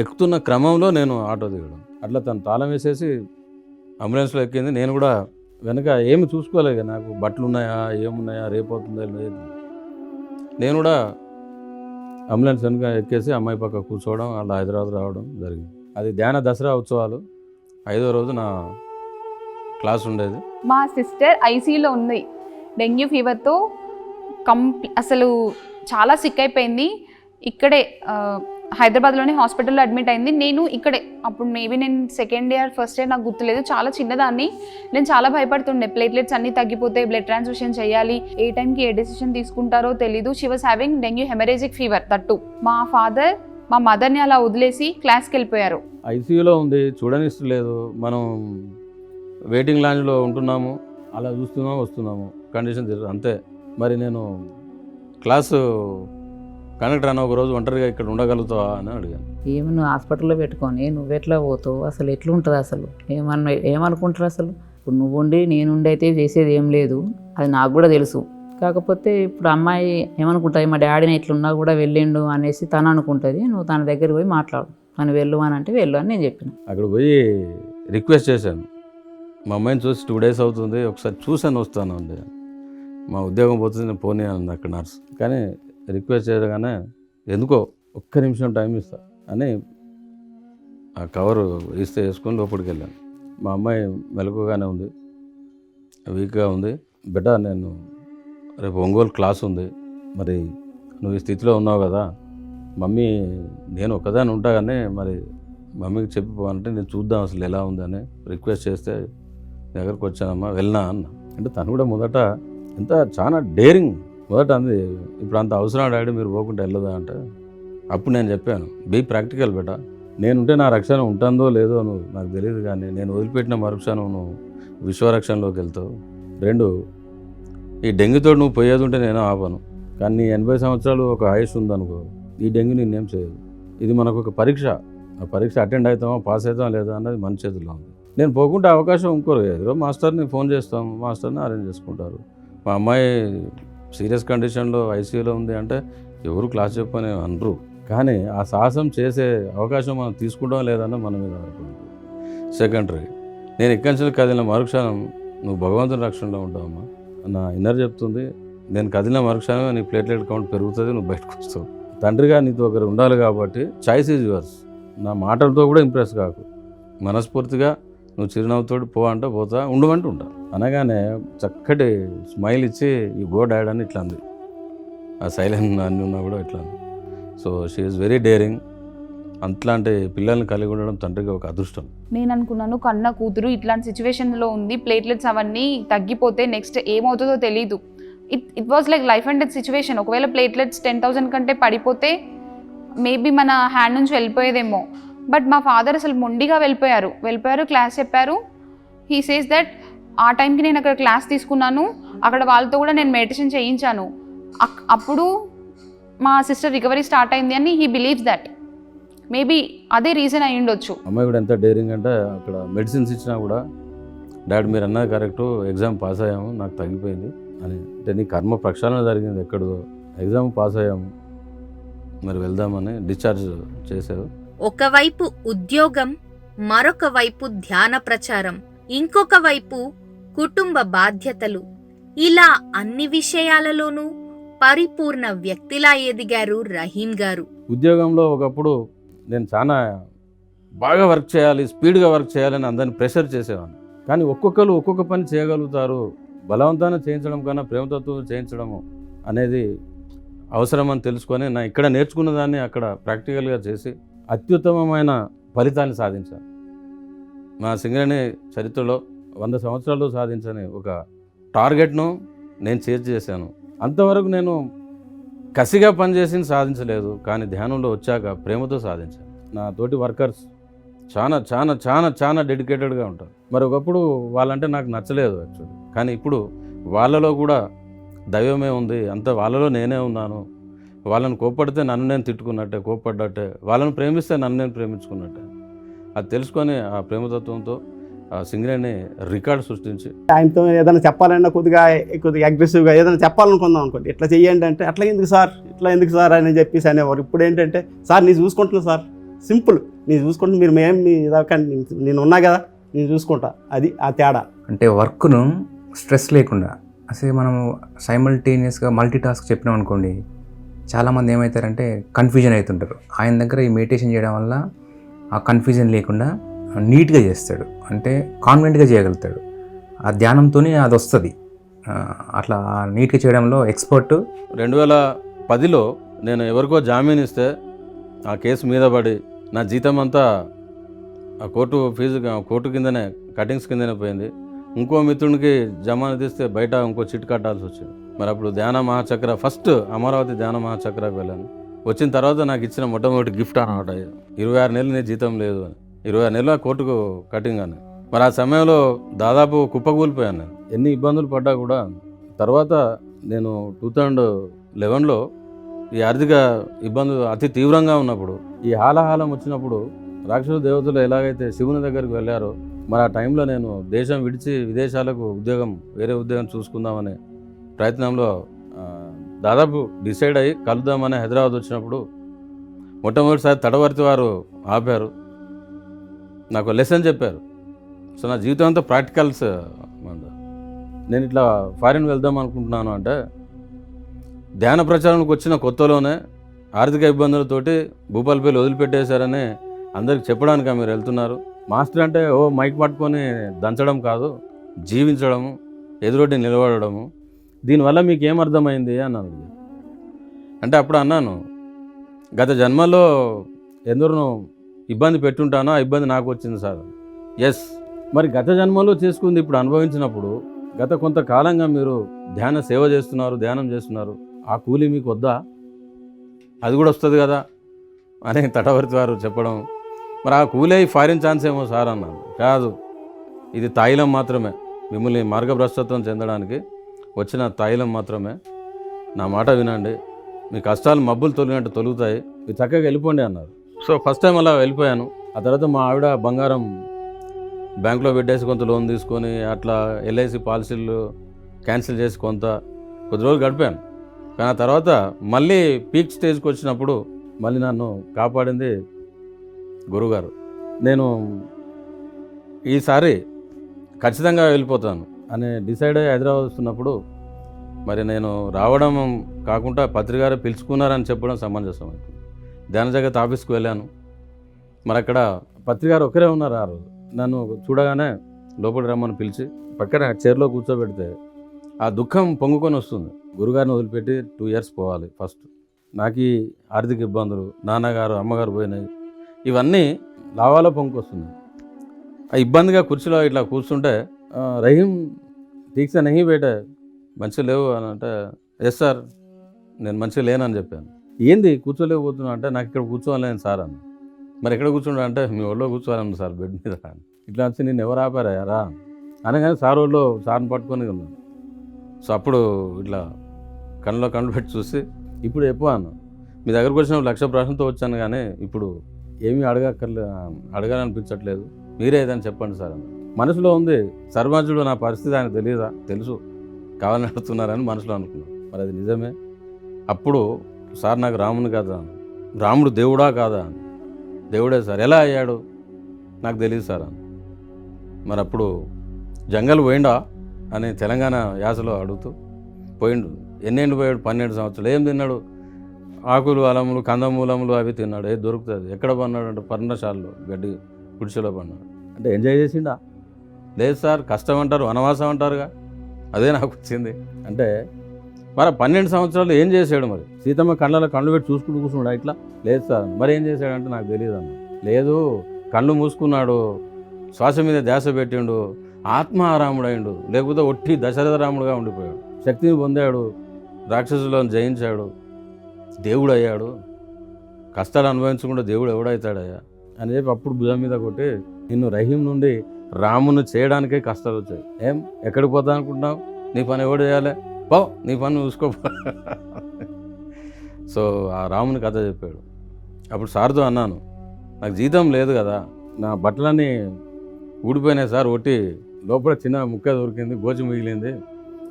ఎక్కుతున్న క్రమంలో నేను ఆటో దిగడం. అట్లా తను తాళం వేసేసి అంబులెన్స్లో ఎక్కింది. నేను కూడా వెనక ఏమి చూసుకోలేదు, నాకు బట్టలు ఉన్నాయా ఏమున్నాయా రేపు అవుతుందా లేదు. నేను కూడా అంబులెన్స్ వెనుక ఎక్కేసి అమ్మాయి పక్క కూర్చోవడం, అలా హైదరాబాద్ రావడం జరిగింది. అది ధ్యాన దసరా ఉత్సవాలు 5వ రోజు నా క్లాస్ ఉండేది. మా సిస్టర్ ఐసీయూలో ఉంది డెంగ్యూ ఫీవర్తో. అసలు చాలా సిక్ అయిపోయింది. ఇక్కడే హైదరాబాద్లోని హాస్పిటల్లో అడ్మిట్ అయింది. నేను ఇక్కడే అప్పుడు మేబీ నేను సెకండ్ ఇయర్ ఫస్ట్ ఇయర్ నాకు గుర్తులేదు, చాలా చిన్నదాన్ని. నేను చాలా భయపడుతుండే, ప్లేట్లెట్స్ అన్నీ తగ్గిపోతే బ్లడ్ ట్రాన్స్ఫ్యూషన్ చేయాలి, ఏ టైంకి ఏ డెసిషన్ తీసుకుంటారో తెలీదు. She was having dengue haemorrhagic fever తట్టు. మా ఫాదర్ మా మదర్ని అలా వదిలేసి క్లాస్కి వెళ్ళిపోయారు. ఐసీయూలో ఉంది, చూడనిస్తలేదు. మనం వెయిటింగ్ లాంజ్లో ఉంటున్నాము, అలా చూస్తున్నాము వస్తున్నాము, కండిషన్ తెలియదు అంతే. మరి నేను క్లాసు కండక్టర్ అని ఒకరోజు ఒంటరిగా ఇక్కడ ఉండగలుగుతావా అని అడిగాను. ఏమి నువ్వు హాస్పిటల్లో పెట్టుకొని నువ్వు ఎట్లా పోతావు, అసలు ఎట్లుంటుంది, అసలు ఏమనుకుంటారు అసలు. ఇప్పుడు నువ్వు ఉండి నేనుండి అయితే చేసేది ఏం లేదు, అది నాకు కూడా తెలుసు. కాకపోతే ఇప్పుడు అమ్మాయి ఏమనుకుంటుంది, మా డాడీని ఇట్లున్నా కూడా వెళ్ళిండు అనేసి తను అనుకుంటుంది. నువ్వు తన దగ్గర పోయి మాట్లాడు, తను వెళ్ళు అని అంటే వెళ్ళు అని నేను చెప్పిన. అక్కడ పోయి రిక్వెస్ట్ చేశాను, మా అమ్మాయిని చూసి 2 days అవుతుంది, ఒకసారి చూసాను వస్తాను అండి. మా ఉద్యోగం పోతుంది, నేను పోనీ అంది అక్కడ నర్స్. కానీ రిక్వెస్ట్ చేయగానే ఎందుకో ఒక్క నిమిషం టైం ఇస్తా అని ఆ కవరు ఇస్తే వేసుకొని లోపలికి వెళ్ళాను. మా అమ్మాయి మెలకుగానే ఉంది, వీక్గా ఉంది. బిడ్డ నేను రేపు ఒంగోలు క్లాస్ ఉంది, మరి నువ్వు ఈ స్థితిలో ఉన్నావు కదా, మమ్మీ నేను ఒక్కదాన్ని ఉంటా కానీ మరి మమ్మీకి చెప్పిపోవాలంటే నేను చూద్దాం అసలు ఎలా ఉందని రిక్వెస్ట్ చేస్తే దగ్గరకు వచ్చానమ్మా వెళ్ళినా అన్న. అంటే తను కూడా మొదట ఎంత చాలా డేరింగ్. మొదట అంది, ఇప్పుడు అంత అవసరం డాడీ మీరు పోకుండా వెళ్ళదా అంటే, అప్పుడు నేను చెప్పాను, బీ ప్రాక్టికల్ బెట, నేనుంటే నా రక్షణ ఉంటుందో లేదో నువ్వు నాకు తెలియదు, కానీ నేను వదిలిపెట్టిన మరుక్షణం నువ్వు విశ్వరక్షణలోకి వెళ్తావు. 2 ఈ డెంగ్యూతో నువ్వు పోయేది ఉంటే నేను ఆపను, కానీ నీ 80 సంవత్సరాలు ఒక ఆయుష్ ఉందనుకో, ఈ డెంగ్యూ నిన్నేం చేయదు. ఇది మనకు ఒక పరీక్ష, ఆ పరీక్ష అటెండ్ అవుతామా పాస్ అవుతామా లేదా అన్నది మన చేతుల్లో ఉంది. నేను పోకుంటే అవకాశం ఇంకోరు ఎదురో మాస్టర్ని ఫోన్ చేస్తాము, మాస్టర్ని అరేంజ్ చేసుకుంటారు. మా అమ్మాయి సీరియస్ కండిషన్లో ఐసీయూలో ఉంది అంటే ఎవరు క్లాస్ చెప్పని అనరు, కానీ ఆ సాహసం చేసే అవకాశం మనం తీసుకుంటాం లేదన్న మన మీద ఆడుకుంటాం. సెకండరీ నేను ఇక్కడి నుంచి కదిలిన మరుక్షణం నువ్వు భగవంతుని రక్షణలో ఉంటావమ్మా, నా ఇన్నర్ చెప్తుంది. నేను కదిలిన మరుక్షణమే నీ ప్లేట్లెట్ కౌంట్ పెరుగుతుంది, నువ్వు బయటకు వస్తావు. తండ్రిగా నీతో ఒకరు ఉండాలి కాబట్టి చాయిస్ ఈజ్ యువర్స్. నా మాటలతో కూడా ఇంప్రెస్ కాకు, మనస్ఫూర్తిగా నువ్వు చిరునవ్వుతో పో అంటే పోతా, ఉండమంటూ ఉంటా అనగానే చక్కటి స్మైల్ ఇచ్చి ఈ గో డాడ్ అని ఇట్లా అంది. ఆ సైలెంట్ అన్నీ ఉన్నా కూడా ఇట్లా అంది. So she is very daring. అట్లాంటి పిల్లల్ని కలిగి ఉండడం తండ్రికి ఒక అదృష్టం. నేను అనుకున్నాను కన్న కూతురు ఇట్లాంటి సిచ్యువేషన్లో ఉంది, ప్లేట్లెట్స్ అవన్నీ తగ్గిపోతే నెక్స్ట్ ఏమవుతుందో తెలీదు. It was like life and death situation. ఒకవేళ ప్లేట్లెట్స్ 10,000 కంటే పడిపోతే మేబీ మన హ్యాండ్ నుంచి వెళ్ళిపోయేదేమో. బట్ మా ఫాదర్ అసలు మొండిగా వెళ్ళిపోయారు, క్లాస్ చెప్పారు. హీ సేస్ దట్ ఆ టైంకి నేను అక్కడ క్లాస్ తీసుకున్నాను, అక్కడ వాళ్ళతో కూడా నేను మెడిటేషన్ చేయించాను, అప్పుడు మా సిస్టర్ రికవరీ స్టార్ట్ అయింది అని హీ బిలీవ్స్ దట్. మేబీ అదే రీజన్ అయి ఉండొచ్చు. అమ్మాయి కూడా ఎంత డేరింగ్ అంటే అక్కడ మెడిసిన్స్ ఇచ్చినా కూడా డాడీ మీరు అన్నది కరెక్టు, ఎగ్జామ్ పాస్ అయ్యాము, నాకు తగ్గిపోయింది అని. అంటే నీ కర్మ ప్రక్షాళన జరిగింది ఎక్కడో, ఎగ్జామ్ పాస్ అయ్యాము, మరి వెళ్దామని డిశ్చార్జ్ చేశారు. ఒకవైపు ఉద్యోగం, మరొక వైపు ధ్యాన ప్రచారం, ఇంకొక వైపు కుటుంబ బాధ్యతలు, ఇలా అన్ని విషయాలలోనూ పరిపూర్ణ వ్యక్తిలా ఎదిగారు రహీం గారు. ఉద్యోగంలో ఒకప్పుడు నేను చాలా బాగా వర్క్ చేయాలి, స్పీడ్గా వర్క్ చేయాలని అందరిని ప్రెషర్ చేసేవాడిని. కానీ ఒక్కొక్కరు ఒక్కొక్క పని చేయగలుగుతారు. బలవంతాన చేయించడం కన్నా ప్రేమతత్వం చేయించడము అనేది అవసరమని తెలుసుకొని నా ఇక్కడ నేర్చుకున్న దాన్ని అక్కడ ప్రాక్టికల్గా చేసి అత్యుత్తమమైన ఫలితాన్ని సాధించాను. మా సింగరేణి చరిత్రలో 100 సంవత్సరాలు సాధించని ఒక టార్గెట్ను నేను చేశాను. అంతవరకు నేను కసిగా పనిచేసి సాధించలేదు, కానీ ధ్యానంలో వచ్చాక ప్రేమతో సాధించాను. నా తోటి వర్కర్స్ చాలా చాలా చాలా చాలా డెడికేటెడ్గా ఉంటారు. మరి ఒకప్పుడు వాళ్ళంటే నాకు నచ్చలేదు యాక్చువల్లీ, కానీ ఇప్పుడు వాళ్ళలో కూడా దైవమే ఉంది, అంత వాళ్ళలో నేనే ఉన్నాను. వాళ్ళని కోప్పడితే నన్ను నేను తిట్టుకున్నట్టే, కోప్పడ్డట్టే, వాళ్ళని ప్రేమిస్తే నన్ను నేను ప్రేమించుకున్నట్టే. అది తెలుసుకొని ఆ ప్రేమతత్వంతో ఆ సింగరేణి రికార్డు సృష్టించి ఆయనతో ఏదైనా చెప్పాలన్నా కొద్దిగా అగ్రెసివ్గా ఏదైనా చెప్పాలనుకుందాం అనుకోండి, ఇట్లా చెయ్యండి అంటే అట్లా ఎందుకు సార్, ఇట్లా ఎందుకు సార్ అని చెప్పేసి అనేవారు. ఇప్పుడు ఏంటంటే సార్ నేను చూసుకుంటున్నా సార్, సింపుల్, నేను చూసుకుంటున్నా, మీరు మేము మీ దాకా నేను ఉన్నా కదా, నేను చూసుకుంటా. అది ఆ తేడా. అంటే వర్క్ను స్ట్రెస్ లేకుండా అసలు మనం సైమల్టేనియస్గా మల్టీ టాస్క్ చెప్పినాం అనుకోండి, చాలామంది ఏమవుతారంటే కన్ఫ్యూజన్ అవుతుంటారు. ఆయన దగ్గర ఈ మెడిటేషన్ చేయడం వల్ల ఆ కన్ఫ్యూజన్ లేకుండా నీట్గా చేస్తాడు, అంటే కాన్ఫిడెంట్గా చేయగలుగుతాడు. ఆ ధ్యానంతోనే అది వస్తుంది. అట్లా నీట్గా చేయడంలో ఎక్స్పర్ట్. 2010లో నేను ఎవరికో జామీన్ ఇస్తే ఆ కేసు మీద పడి నా జీతం అంతా ఆ కోర్టు కిందనే కటింగ్స్ కిందనే పోయింది. ఇంకో మిత్రునికి జమాను తీస్తే బయట ఇంకో చిట్ కట్టాల్సి వచ్చింది. మరి అప్పుడు ధ్యాన మహాచక్ర ఫస్ట్ అమరావతి ధ్యాన మహాచక్రకు వెళ్ళాను. వచ్చిన తర్వాత నాకు ఇచ్చిన మొట్టమొదటి గిఫ్ట్ అన్నమాట 26 నెలలు నీ జీతం లేదు అని. 26 నెలల కోర్టుకు కటింగ్ అని. మరి ఆ సమయంలో దాదాపు కుప్పకూలిపోయాను నేను. ఎన్ని ఇబ్బందులు పడ్డా కూడా తర్వాత నేను 2011లో ఈ ఆర్థిక ఇబ్బందులు అతి తీవ్రంగా ఉన్నప్పుడు, ఈ హాలాహలం వచ్చినప్పుడు రాక్షస దేవతలు ఎలాగైతే శివుని దగ్గరికి వెళ్ళారో, మరి ఆ టైంలో నేను దేశం విడిచి విదేశాలకు వేరే ఉద్యోగం చూసుకుందామనే ప్రయత్నంలో దాదాపు డిసైడ్ అయ్యి కలుద్దామని హైదరాబాద్ వచ్చినప్పుడు మొట్టమొదటిసారి తడవర్తి వారు ఆపారు, నాకు లెసన్ చెప్పారు. సో నా జీవితం అంతా ప్రాక్టికల్స్. నేను ఇట్లా ఫారిన్ వెళ్దాం అనుకుంటున్నాను అంటే, ధ్యాన ప్రచారానికి వచ్చిన కొత్తలోనే ఆర్థిక ఇబ్బందులతోటి భూపాలపల్లి వదిలిపెట్టేశారని అందరికి చెప్పడానికి మీరు వెళ్తున్నారు. మాస్టర్ అంటే మైక్ పట్టుకొని దంచడం కాదు, జీవించడము, ఎదురొడ్డి నిలబడము. దీనివల్ల మీకు ఏమర్థమైంది అన్నాను. అంటే అప్పుడు అన్నాను, గత జన్మలో ఎందరో ఇబ్బంది పెట్టుంటానో ఆ ఇబ్బంది నాకు వచ్చింది సార్. ఎస్, మరి గత జన్మలో చేసుకుంది ఇప్పుడు అనుభవించినప్పుడు, గత కొంతకాలంగా మీరు సేవ చేస్తున్నారు, ధ్యానం చేస్తున్నారు, ఆ కూలీ మీకు వద్దా? అది కూడా వస్తుంది కదా అని తటవర్తి వారు చెప్పడం. మరి ఆ కూలీ ఫారిన్ ఛాన్స్ ఏమో సార్ అన్నాను. కాదు, ఇది తాయిలం మాత్రమే, మిమ్మల్ని మార్గభ్రష్టత్వం చెందడానికి వచ్చిన తాయిలం మాత్రమే. నా మాట వినండి, మీ కష్టాలు మబ్బులు తొలిగినట్టు తొలుగుతాయి, మీరు చక్కగా వెళ్ళిపోండి అన్నారు. సో ఫస్ట్ టైం అలా వెళ్ళిపోయాను. ఆ తర్వాత మా ఆవిడ బంగారం బ్యాంకులో పెట్టేసి కొంత లోన్ తీసుకొని అట్లా ఎల్ఐసి పాలసీలు క్యాన్సిల్ చేసి కొద్ది రోజులు గడిపాను. కానీ ఆ తర్వాత మళ్ళీ పీక్ స్టేజ్కి వచ్చినప్పుడు మళ్ళీ నన్ను కాపాడింది గురువుగారు. నేను ఈసారి ఖచ్చితంగా వెళ్ళిపోతాను అని డిసైడ్ అయ్యి హైదరాబాద్ వస్తున్నప్పుడు, మరి నేను రావడం కాకుండా పత్రికారు పిలుచుకున్నారని చెప్పడం సమంజసం. ధ్యాన జగత్ ఆఫీస్కి వెళ్ళాను. మరి అక్కడ పత్రికారు ఒకరే ఉన్నారు. ఆ రోజు నన్ను చూడగానే లోపలి రమ్మని పిలిచి పక్కన చైర్లో కూర్చోబెడితే ఆ దుఃఖం పొంగుకొని వస్తుంది. గురుగారిని వదిలిపెట్టి 2 years పోవాలి. ఫస్ట్ నాకు ఈ ఆర్థిక ఇబ్బందులు, నాన్నగారు అమ్మగారు పోయినాయి, ఇవన్నీ లావాలో పొంగుకొస్తున్నాయి. ఆ ఇబ్బందిగా కుర్చీలో ఇట్లా కూర్చుంటే రహీం ఠీక్సే నహీ బేటే, మంచిగా లేవు అని అంటే, ఎస్ సార్ నేను మంచిగా లేనని చెప్పాను. ఏంది కూర్చోలేకపోతున్నా అంటే, నాకు ఇక్కడ కూర్చోలేను సార్ అన్న. మరి ఎక్కడ కూర్చుంటా అంటే, మీ ఒళ్ళో కూర్చోవాలన్నా సార్ బెడ్ మీద. ఇట్లా వచ్చి నేను ఎవరు ఆపారా అనగానే సార్ ఒళ్ళో సార్ని పట్టుకొని ఉన్నాను. సో అప్పుడు ఇట్లా కళ్ళు పెట్టి చూసి, ఇప్పుడు చెప్పు అన్న, మీ దగ్గరకు వచ్చిన 1,00,000 ప్రశ్నలతో వచ్చాను, కానీ ఇప్పుడు ఏమీ అడగాలనిపించట్లేదు, మీరే ఏదని చెప్పండి సార్ అన్న. మనసులో ఉంది, సర్వజ్ఞుడు నా పరిస్థితి ఆయన తెలియదా? తెలుసు, కావాలని అడుగుతున్నారని మనసులో అనుకున్నాను. మరి అది నిజమే. అప్పుడు సార్ నాకు రాముని కాదా, రాముడు దేవుడా కాదా? దేవుడే సార్. ఎలా అయ్యాడు? నాకు తెలియదు సార్ అని. మరి అప్పుడు జంగల్ పోయిండా అని తెలంగాణ యాసలో అడుగుతూ, పోయిండు. ఎన్నేళ్ళు పోయాడు? 12 సంవత్సరాలు. ఏం తిన్నాడు? ఆకులు, అలములు, కందమూలములు అవి తిన్నాడు. ఏది దొరుకుతుంది. ఎక్కడ పన్నాడు అంటే పర్ణశాలలో గడ్డి గుడిసెలో పన్నాడు. అంటే ఎంజాయ్ చేసిండా? లేదు సార్, కష్టం అంటారు, వనవాసం అంటారుగా, అదే నాకు వచ్చింది. అంటే మరి 12 సంవత్సరాలు ఏం చేశాడు? మరి సీతమ్మ కళ్ళు పెట్టి చూసుకుంటూ కూర్చున్నాడు ఇట్లా? లేదు సార్. మరి ఏం చేశాడంటే నాకు తెలియదు అన్న. లేదు, కళ్ళు మూసుకున్నాడు, శ్వాస మీద ధ్యాస పెట్టిండు, ఆత్మారాముడైండు, లేకపోతే ఒట్టి దశరథరాముడుగా ఉండిపోయాడు, శక్తిని పొందాడు, రాక్షసులను జయించాడు, దేవుడు అయ్యాడు. కష్టాలు అనుభవించకుండా దేవుడు ఎవడవుతాడయ్యా అని చెప్పి అప్పుడు భుజం మీద కొట్టి, నిన్ను రహీం నుండి రామును చేయడానికే కష్టాలు వచ్చాయి. ఏం ఎక్కడికి పోతా అనుకుంటున్నావు? నీ పని ఎవడు చేయాలి? పో, నీ పని చూసుకో. సో ఆ రాముని కథ చెప్పాడు. అప్పుడు సార్తో అన్నాను, నాకు జీతం లేదు కదా, నా బట్టలన్నీ ఊడిపోయినాయి సార్, ఒట్టి లోపల చిన్న ముక్క దొరికింది, గోచి మిగిలింది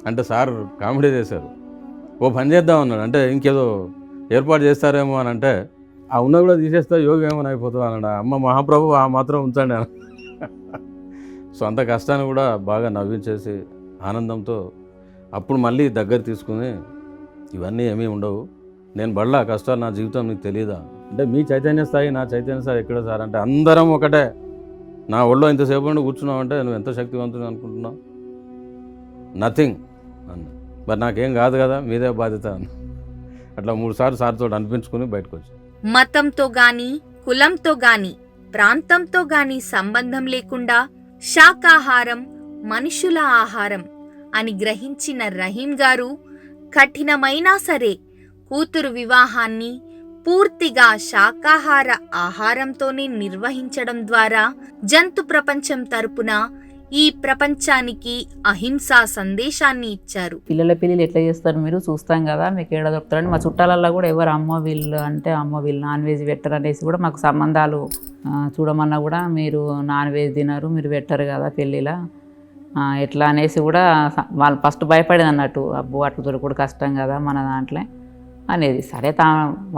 అంటే సార్ కామెడీ చేశారు. ఓ పని చేద్దాం అన్నాడు. అంటే ఇంకేదో ఏర్పాటు చేస్తారేమో అని అంటే, ఆ ఉన్న కూడా తీసేస్తా, యోగం ఏమని అయిపోతావు అన్నాడు. అమ్మ మహాప్రభు ఆ మాత్రం ఉంచండి అన్న. సో అంత కష్టాన్ని కూడా బాగా నవ్వించేసి ఆనందంతో అప్పుడు మళ్ళీ దగ్గర తీసుకుని, ఇవన్నీ ఏమీ ఉండవు, నేను పడలా కష్టాలు, నా జీవితం నీకు తెలియదా అంటే, మీ చైతన్య స్థాయి నా చైతన్య స్థాయి ఎక్కడ సార్ అంటే, అందరం ఒకటే. నా ఒళ్ళో ఇంతసేపు నుండి కూర్చున్నావు అంటే నువ్వు ఎంత శక్తివంతుడు అనుకుంటున్నావు, నథింగ్ అన్న. మరి నాకేం కాదు కదా, మీదే బాధ్యత అన్న. అట్లా 3 సార్లు సార్తో అనిపించుకుని బయటకు వచ్చి. మతంతో గాని, కులంతో గాని, ప్రాంతంతో గాని సంబంధం లేకుండా శాకాహారం మనుషుల ఆహారం అని గ్రహించిన రహీం గారు కఠినమైనా సరే కూతురు వివాహాన్ని పూర్తిగా శాకాహార ఆహారంతోనే నిర్వహించడం ద్వారా జంతు ప్రపంచం తరపున ఈ ప్రపంచానికి అహింసా సందేశాన్ని ఇచ్చారు. పిల్లల పెళ్ళిళ్ళు ఎట్లా చేస్తారు మీరు చూస్తాం కదా, మీకు ఏడా దొరుకుతారని. మా చుట్టాలల్లో కూడా ఎవరు అమ్మ వీళ్ళు అంటే అమ్మ వీళ్ళు నాన్ వెజ్ పెట్టరు అనేసి కూడా మాకు సంబంధాలు చూడమన్నా కూడా మీరు నాన్ వెజ్ తినరు, మీరు పెట్టరు కదా పెళ్ళిలా ఎట్లా అనేసి కూడా వాళ్ళు ఫస్ట్ భయపడేది అన్నట్టు. అబ్బో అట్లా దొరకడు కష్టం కదా మన దాంట్లో అనేది. సరే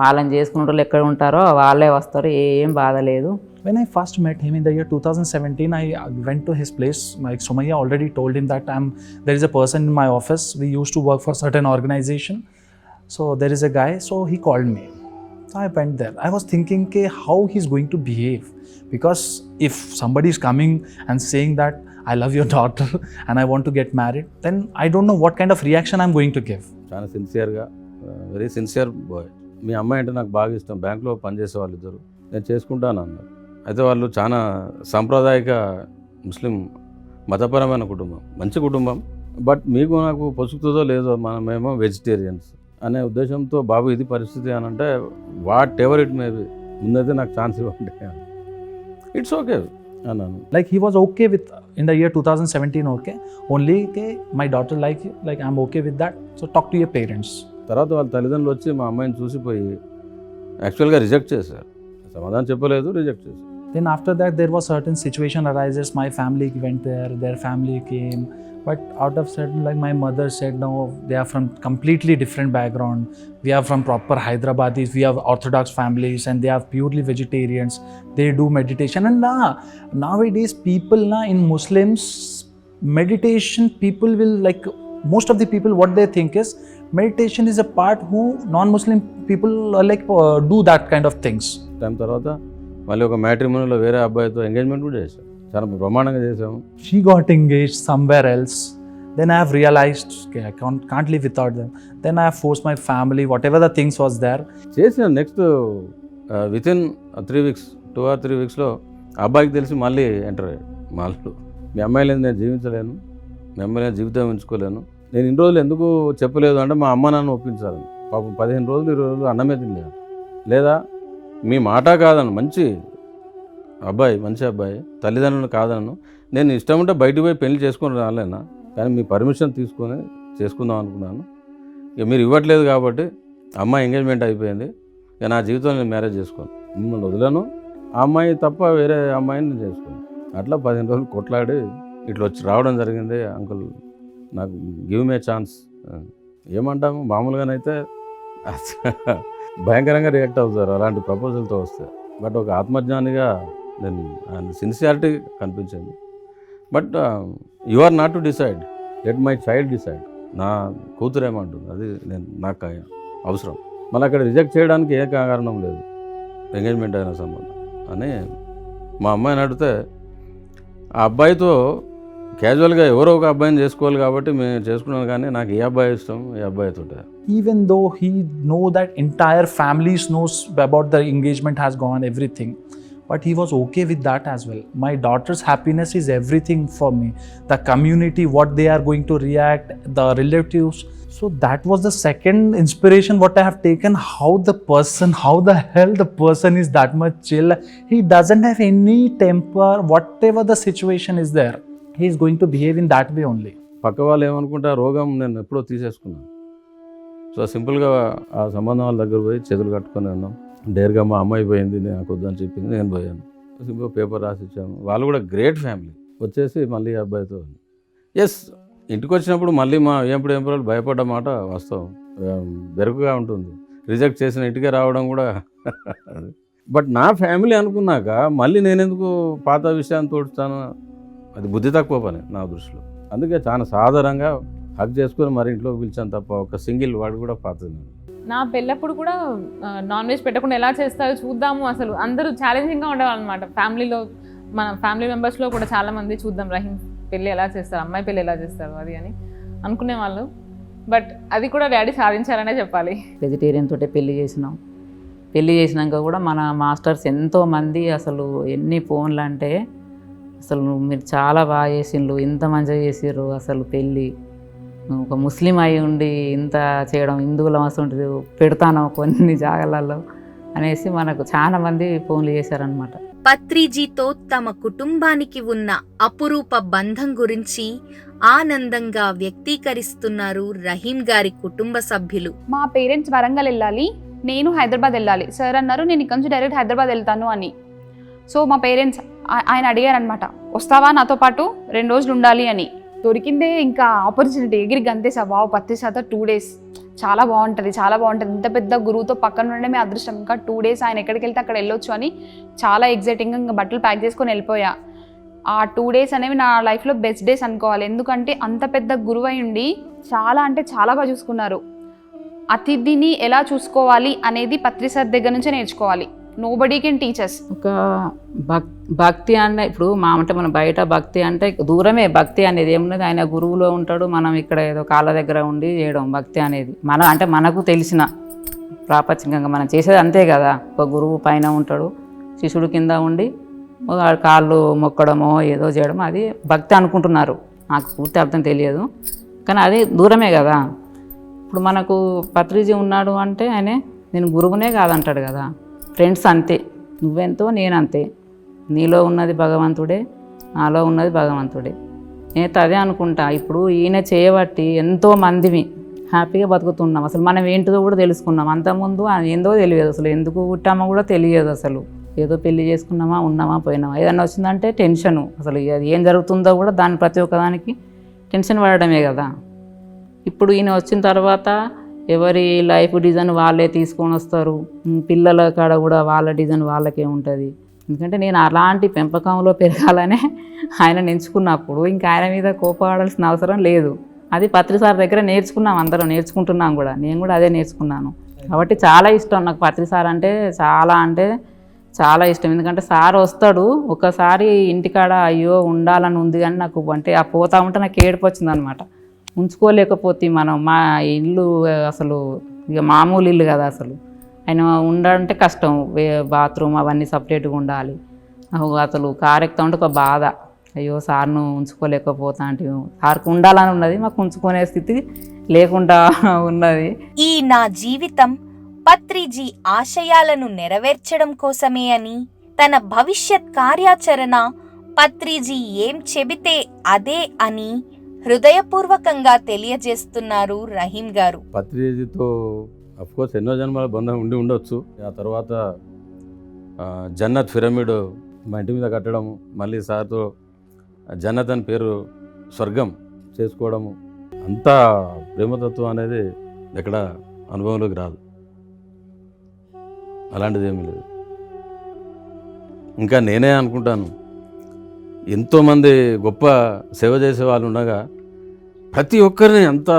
వాళ్ళని చేసుకునే వాళ్ళు ఎక్కడ ఉంటారో వాళ్ళే వస్తారు, ఏం బాధ లేదు. When I first met him in the year 2017, I went to his place. Like Sumaya already told him that there is a person in my office. We used to work for certain organization. So there is a guy. So he called me. So I went there. I was thinking how he's going to behave. Because if somebody is coming and saying that I love your daughter and I want to get married, then I don't know what kind of reaction I'm going to give. చాలా సిన్సియర్గా, very sincere bye. మీ అమ్మాయి అంటే నాకు బాగా ఇష్టం, బ్యాంక్లో పనిచేసే వాళ్ళు ఇద్దరు, నేను చేసుకుంటాను అన్నారు. అయితే వాళ్ళు చాలా సాంప్రదాయిక ముస్లిం మతపరమైన కుటుంబం, మంచి కుటుంబం. బట్ మీకు నాకు పొసుకుతుందో లేదో, మనమేమో వెజిటేరియన్స్ అనే ఉద్దేశంతో బాబు ఇది పరిస్థితి అని అంటే, వాట్ ఎవర్ ఇట్ మేబీ ముందైతే నాకు ఛాన్స్ ఇవ్వండి, ఇట్స్ ఓకే అన్నాను. Like he was okay with in the year 2017, okay, only my daughter like I'm okay with that, so talk to your parents. తర్వాత వాళ్ళ తల్లిదండ్రులు వచ్చి మా అమ్మాయిని చూసిపోయి యాక్చువల్గా రిజెక్ట్ చేశారు, సమాధానం చెప్పలేదు, రిజెక్ట్ చేశారు. Then after that there was certain situation arises, my family went there, their family came, but out of certain, like my mother said, no, they are from completely different background, we are from proper Hyderabadis, we have orthodox families and they are purely vegetarians, they do meditation. And nowadays people in Muslims, meditation, people will like, most of the people what they think is meditation is a part who non-Muslim people do that kind of things. Time తర్వాత మళ్ళీ ఒక మ్యాట్రిమోనీలో వేరే అబ్బాయితో engagement కూడా చేశాం, చాలా బ్రహ్మాండంగా చేసాము. She got engaged somewhere else. Then I have realized, okay, I can't live without them. Then I have forced my family, whatever the things was there. చేసిన నెక్స్ట్ వితిన్ 3 weeks, 2 or 3 weeksలో అబ్బాయికి తెలిసి మళ్ళీ enter అయ్యాడు. మాల్లో మీ అమ్మాయి లేదు, నేను జీవించలేను, మీ అమ్మాయి నేను జీవితం ఉంచుకోలేను, నేను ఇన్ని రోజులు ఎందుకు చెప్పలేదు అంటే మా అమ్మ నాన్న ఒప్పించాలని. పాపం 15 రోజులు 20 రోజులు అన్నమే తినలేదు. లేదా మీ మాట కాదను, మంచి అబ్బాయి, మంచి అబ్బాయి, తల్లిదండ్రులు కాదను, నేను ఇష్టం ఉంటే బయటకు పోయి పెళ్లి చేసుకొని రాలేనా, కానీ మీ పర్మిషన్ తీసుకొని చేసుకుందాం అనుకున్నాను. ఇక మీరు ఇవ్వట్లేదు కాబట్టి అమ్మాయి ఎంగేజ్మెంట్ అయిపోయింది, ఇక నా జీవితంలో నేను మ్యారేజ్ చేసుకోను, మిమ్మల్ని వదిలేను, ఆ అమ్మాయి తప్ప వేరే అమ్మాయిని నేను చేసుకున్నాను. అట్లా 15 రోజులు కొట్లాడి ఇట్లా వచ్చి రావడం జరిగింది. అంకుల్ నాకు గివ్ మే ఛాన్స్ ఏమంటాము, మామూలుగానైతే భయంకరంగా రియాక్ట్ అవుతారు అలాంటి ప్రపోజల్తో వస్తే. బట్ ఒక ఆత్మజ్ఞానిగా నేను సిన్సియారిటీ కనిపించింది. But you are not to decide, let my child decide. నా కూతురు ఏమంటుంది అది నాకు అవసరం. మళ్ళీ అక్కడ రిజెక్ట్ చేయడానికి ఏ కారణం లేదు, ఎంగేజ్మెంట్ అయిన సంబంధం అని మా అమ్మాయిని అడిగితే, ఆ అబ్బాయితో క్యాజువల్గా ఎవరో ఒక అబ్బాయిని చేసుకోవాలి కాబట్టి మేము చేసుకున్నాను, కానీ నాకు ఏ అబ్బాయి ఇష్టం, ఏ అబ్బాయితో. Even though he know that entire families knows about the engagement has gone, everything, but he was okay with that as well. My daughter's happiness is everything for me. The community, what they are going to react, the relatives. So that was the second inspiration what I have taken. How the hell the person is that much chill. He doesn't have any temper, whatever the situation is there. He is going to behave in that way only. పక్క వాళ్ళు ఏమనుకుంటే రోగం నేను ఎప్పుడో తీసేసుకున్నాను. So సింపుల్గా ఆ సంబంధం వాళ్ళ దగ్గర పోయి చేతులు కట్టుకొని ఉన్నాం. డేర్గా మా అమ్మాయి పోయింది, నాకు వద్దని చెప్పింది, నేను పోయాను. సింపుల్ పేపర్ రాసి ఇచ్చాము. వాళ్ళు కూడా గ్రేట్ ఫ్యామిలీ. వచ్చేసి మళ్ళీ అబ్బాయితో ఎస్ ఇంటికి వచ్చినప్పుడు మళ్ళీ మా ఏంపుడు భయపడ్డ మాట వాస్తవం, బెరుకుగా ఉంటుంది. రిజెక్ట్ చేసిన ఇంటికే రావడం కూడా. బట్ నా ఫ్యామిలీ అనుకున్నాక మళ్ళీ నేనెందుకు పాత విషయాన్ని తోడుస్తాను, అది బుద్ధి తక్కువ పని నా దృష్టిలో. అందుకే చాలా సాధారణంగా హక్ చేసుకొని మరి ఇంట్లోకి పిలిచాను తప్ప ఒక సింగిల్ వాడు కూడా పాతది. నా పెళ్ళప్పుడు కూడా నాన్ వెజ్ పెట్టకుండా ఎలా చేస్తారో చూద్దాము, అసలు అందరూ ఛాలెంజింగ్గా ఉండేవాళ్ళనమాట. ఫ్యామిలీలో మన ఫ్యామిలీ మెంబర్స్లో కూడా చాలామంది చూద్దాం రహీం పెళ్ళి ఎలా చేస్తారు, అమ్మాయి పెళ్ళి ఎలా చేస్తారు అది అని అనుకునేవాళ్ళు. బట్ అది కూడా డాడీ సాధించారనే చెప్పాలి. వెజిటేరియన్ తోటే పెళ్లి చేసినాం. పెళ్లి చేసినాక కూడా మన మాస్టర్స్ ఎంతోమంది అసలు ఎన్ని ఫోన్లు అంటే అసలు మీరు చాలా బాగా చేసిండ్రు, ఇంత మంచిగా చేసిర్రు, అసలు పెళ్ళి ఒక ముస్లిం అయి ఉండి ఇంత చేయడం, హిందువులం అసలు పెడతాను కొన్ని జాగాలలో అనేసి మనకు చాలా మంది ఫోన్లు చేశారనమాట. పత్రిజీతో తమ కుటుంబానికి ఉన్న అపురూప బంధం గురించి ఆనందంగా వ్యక్తీకరిస్తున్నారు రహీం గారి కుటుంబ సభ్యులు. మా పేరెంట్స్ వరంగల్ వెళ్ళాలి, నేను హైదరాబాద్ వెళ్ళాలి. సార్ అన్నారు నేను ఇక్కడ నుంచి డైరెక్ట్ హైదరాబాద్ వెళ్తాను అని. సో మా పేరెంట్స్ ఆయన అడిగారనమాట, వస్తావా నాతో పాటు 2 రోజులు ఉండాలి అని. దొరికిందే ఇంకా ఆపర్చునిటీ, ఎగిరి గంతేసా. వావ్, పత్రిజీ 2 days చాలా బాగుంటుంది, చాలా బాగుంటుంది. ఇంత పెద్ద గురువుతో పక్కన ఉండడమే అదృష్టం. ఇంకా 2 days ఆయన ఎక్కడికి వెళ్తే అక్కడ వెళ్ళొచ్చు అని చాలా ఎగ్జైటింగ్గా ఇంకా బట్టలు ప్యాక్ చేసుకొని వెళ్ళిపోయా. ఆ 2 days అనేవి నా లైఫ్లో బెస్ట్ డేస్ అనుకోవాలి. ఎందుకంటే అంత పెద్ద గురువు అయి ఉండి చాలా అంటే చాలా బాగా చూసుకున్నారు. అతిథిని ఎలా చూసుకోవాలి అనేది పత్రిజీ సార్ దగ్గర నుంచే నేర్చుకోవాలి. Nobody can teachers. ఒక భక్తి అంటే ఇప్పుడు అంటే మన బయట భక్తి అంటే దూరమే. భక్తి అనేది ఏమున్నది, ఆయన గురువులో ఉంటాడు, మనం ఇక్కడ ఏదో కాళ్ళ దగ్గర ఉండి చేయడం భక్తి అనేది. అంటే మనకు తెలిసిన ప్రాపంచికంగా మనం చేసేది అంతే కదా. ఒక గురువు పైన ఉంటాడు, శిష్యుడు కింద ఉండి కాళ్ళు మొక్కడమో ఏదో చేయడమో అది భక్తి అనుకుంటున్నారు. నాకు పూర్తి అర్థం తెలియదు, కానీ అది దూరమే కదా. ఇప్పుడు మనకు పత్రిజీ ఉన్నాడు అంటే ఆయన నేను గురువునే కాదంటాడు కదా. ఫ్రెండ్స్ అంతే, నువ్వెంతో నేనంతే, నీలో ఉన్నది భగవంతుడే, నాలో ఉన్నది భగవంతుడే. నేనైతే అదే అనుకుంటా. ఇప్పుడు ఈయన చేయబట్టి ఎంతో మందిమి హ్యాపీగా బతుకుతున్నాం. అసలు మనం ఏంటిదో కూడా తెలుసుకున్నాం. అంతకుముందు ఏందో తెలియదు, అసలు ఎందుకు పుట్టామో కూడా తెలియదు. అసలు ఏదో పెళ్లి చేసుకున్నామా, ఉన్నామా, పోయినామా, ఏదన్నా వచ్చిందంటే టెన్షను. అసలు అది ఏం జరుగుతుందో కూడా దాని ప్రతి ఒక్కదానికి టెన్షన్ పడడమే కదా. ఇప్పుడు ఈయన వచ్చిన తర్వాత ఎవరి లైఫ్ డిజైన్ వాళ్ళే తీసుకొని వస్తారు. పిల్లల కాడ కూడా వాళ్ళ డిజైన్ వాళ్ళకే ఉంటుంది. ఎందుకంటే నేను అలాంటి పెంపకంలో పెరగాలనే ఆయన ఎంచుకున్నప్పుడు ఇంకా ఆయన మీద కోపడాల్సిన అవసరం లేదు. అది పత్రిజీ సార్ దగ్గర నేర్చుకున్నాం, అందరం నేర్చుకుంటున్నాం కూడా. నేను కూడా అదే నేర్చుకున్నాను కాబట్టి చాలా ఇష్టం నాకు పత్రిజీ సార్ అంటే చాలా ఇష్టం. ఎందుకంటే సార్ వస్తాడు, ఒకసారి ఇంటికాడ అయ్యో ఉండాలని ఉంది కానీ నాకు అంటే ఆ పోతా ఉంటే నాకు ఏడుపు వచ్చింది అనమాట. ఉంచుకోలేకపోతే మనం మా ఇల్లు అసలు ఇక మామూలు ఇల్లు కదా. అసలు ఆయన ఉండాలంటే కష్టం, బాత్రూమ్ అవన్నీ సపరేట్గా ఉండాలి. అసలు కారు ఎక్కుతా ఉంటే ఒక బాధ, అయ్యో సార్ను ఉంచుకోలేకపోతా అంటే. సార్కు ఉండాలని ఉన్నది, మాకు ఉంచుకునే స్థితి లేకుండా ఉన్నది. ఈ నా జీవితం పత్రిజీ ఆశయాలను నెరవేర్చడం కోసమే అని, తన భవిష్యత్ కార్యాచరణ పత్రిజీ ఏం చెబితే అదే అని హృదయపూర్వకంగా తెలియజేస్తున్నారు రహీం గారు. పత్రిజీతో అఫ్కోర్స్ ఎన్నో జన్మల బంధం ఉండొచ్చు. ఆ తర్వాత జన్నత్ పిరమిడ్ మా ఇంటి మీద కట్టడము, మళ్ళీ సార్తో జన్నత్ అని పేరు స్వర్గం చేసుకోవడము, అంతా ప్రేమతత్వం అనేది ఎక్కడ అనుభవంలోకి రాదు. అలాంటిది ఏమీ లేదు. ఇంకా నేనే అనుకుంటాను, ఎంతోమంది గొప్ప సేవ చేసే వాళ్ళు ఉండగా ప్రతి ఒక్కరిని అంత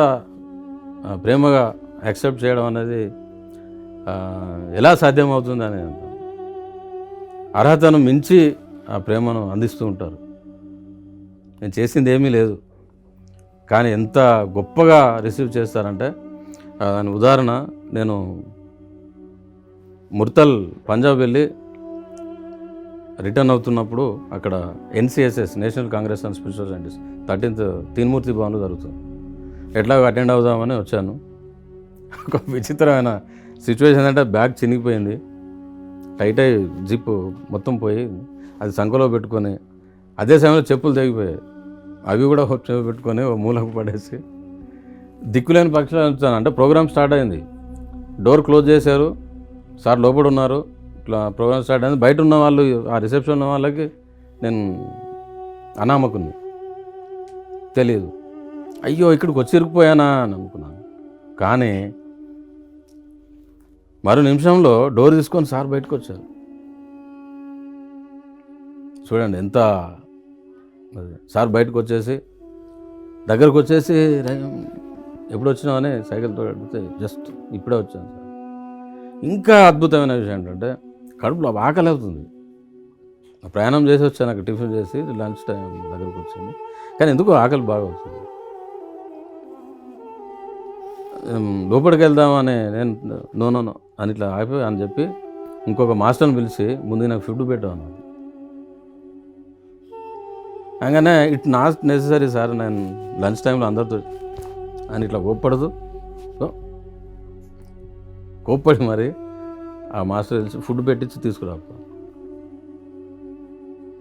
ప్రేమగా యాక్సెప్ట్ చేయడం అనేది ఎలా సాధ్యమవుతుంది అని అర్హతను మించి ఆ ప్రేమను అందిస్తూ ఉంటారు. నేను చేసింది ఏమీ లేదు, కానీ ఎంత గొప్పగా రిసీవ్ చేస్తారంటే దాని ఉదాహరణ, నేను ముర్తల్ పంజాబ్ వెళ్ళి రిటర్న్ అవుతున్నప్పుడు అక్కడ NCSS national Congress and spiritual scientist 13th Teen Murti భవన్లో జరుగుతుంది. ఎట్లాగో అటెండ్ అవుదామని వచ్చాను. ఒక విచిత్రమైన సిచ్యువేషన్ అంటే బ్యాగ్ చినిగిపోయింది, టైట్ అయ్యి జిప్ మొత్తం పోయి అది సంఖలో పెట్టుకొని, అదే సమయంలో చెప్పులు తెగిపోయాయి, అవి కూడా పెట్టుకొని ఓ మూలకు పడేసి దిక్కులేని పక్షులు వచ్చాను. అంటే ప్రోగ్రామ్ స్టార్ట్ అయింది, డోర్ క్లోజ్ చేశారు, సార్ లోపల ఉన్నారు, ఇట్లా ప్రోగ్రామ్ స్టార్ట్ అయింది. బయట ఉన్న వాళ్ళు, ఆ రిసెప్షన్ ఉన్న వాళ్ళకి నేను అనామకుని తెలియదు. అయ్యో ఇక్కడికి వచ్చి ఇరుక్కుపోయానా అని అనుకున్నాను. కానీ మరో నిమిషంలో డోర్ తీసుకొని సార్ బయటకు వచ్చారు. చూడండి ఎంత, సార్ బయటకు వచ్చేసి దగ్గరకు వచ్చేసి ఎప్పుడు వచ్చినావని సైకిల్తో అడిగితే జస్ట్ ఇప్పుడే వచ్చాను సార్. ఇంకా అద్భుతమైన విషయం ఏంటంటే కడుపులో ఆకలి అవుతుంది. ప్రయాణం చేసి వచ్చాను, నాకు టిఫిన్ చేసి లంచ్ టైం దగ్గరకు వచ్చింది, కానీ ఎందుకో ఆకలి బాగా వచ్చింది. లోపలికి వెళ్దామని నేను నో అని ఇట్లా ఆగిపోయి అని చెప్పి ఇంకొక మాస్టర్ని పిలిచి ముందు నాకు ఫుడ్ పెట్టాను. అనగానే ఇట్ నాట్ నెసరీ సార్, నేను లంచ్ టైంలో అందరితో అని ఇట్లా కోప్పడి మరి ఆ మాస్టర్ తెలిసి ఫుడ్ పెట్టించి తీసుకురా.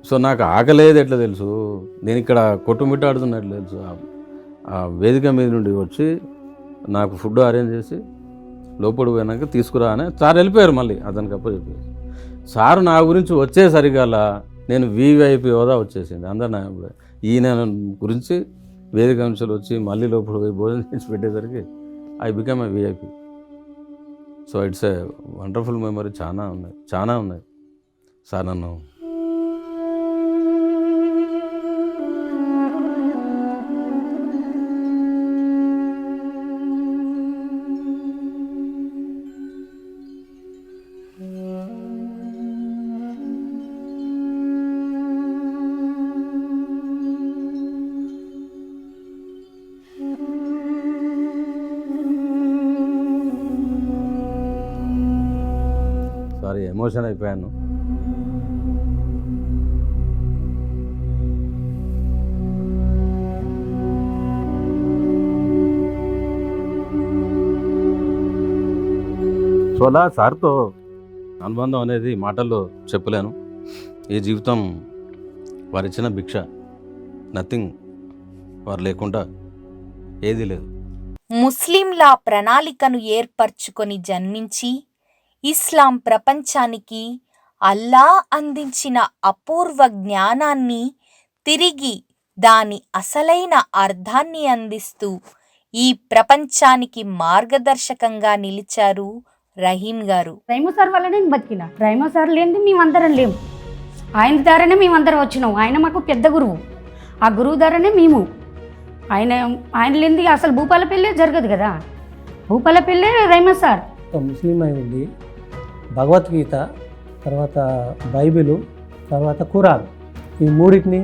సో నాకు ఆకలేదు ఎట్లా తెలుసు, నేను ఇక్కడ కొట్టుమిట్టాడుతున్నట్లు తెలుసు. ఆ వేదిక మీద నుండి వచ్చి నాకు ఫుడ్ అరేంజ్ చేసి లోపలికి పోయినాక తీసుకురా అని సార్ వెళ్ళిపోయారు. మళ్ళీ అతనికి అప్పుడు చెప్పారు. సార్ నా గురించి వచ్చేసరికల్లా నేను వీవైపీ హోదా వచ్చేసింది. అందరు నా ఈయన గురించి వేదిక అంశాలు వచ్చి మళ్ళీ లోపల పోయి భోజనం చేసి పెట్టేసరికి I become a VIP. So it's a wonderful memory. చాలా ఉన్నాయి సార్. నన్ను సారీ ఎమోషన్ అయిపోయాను. సో అలా సార్తో అనుబంధం అనేది మాటల్లో చెప్పలేను. ఈ జీవితం వారిచ్చిన భిక్ష, నథింగ్. వారు లేకుండా ఏదీ లేదు. ముస్లింల ప్రణాళికను ఏర్పరచుకొని జన్మించి ఇస్లాం ప్రపంచానికి అల్లా అందించిన అపూర్వ జ్ఞానాన్ని తిరిగి దాని అసలైన అర్థాన్ని అందిస్తూ ఈ ప్రపంచానికి మార్గదర్శకంగా నిలిచారు రహీం గారు. రైమో సార్ వల్లనే నేను బతికిన. రైమో సార్ లేనిది మేమందరం లేము. ఆయన ద్వారానే మేమందరం వచ్చినాం. ఆయన మాకు పెద్ద గురువు. ఆ గురువు ద్వారానే మేము. ఆయన లేనిది అసలు భూపాల పెళ్ళే జరగదు కదా. భూపాల పెళ్ళే రైమో సార్. ముస్లిం అయి ఉండి భగవద్గీత, తర్వాత బైబిలు, తర్వాత ఖురాన్, ఈ మూడింటిని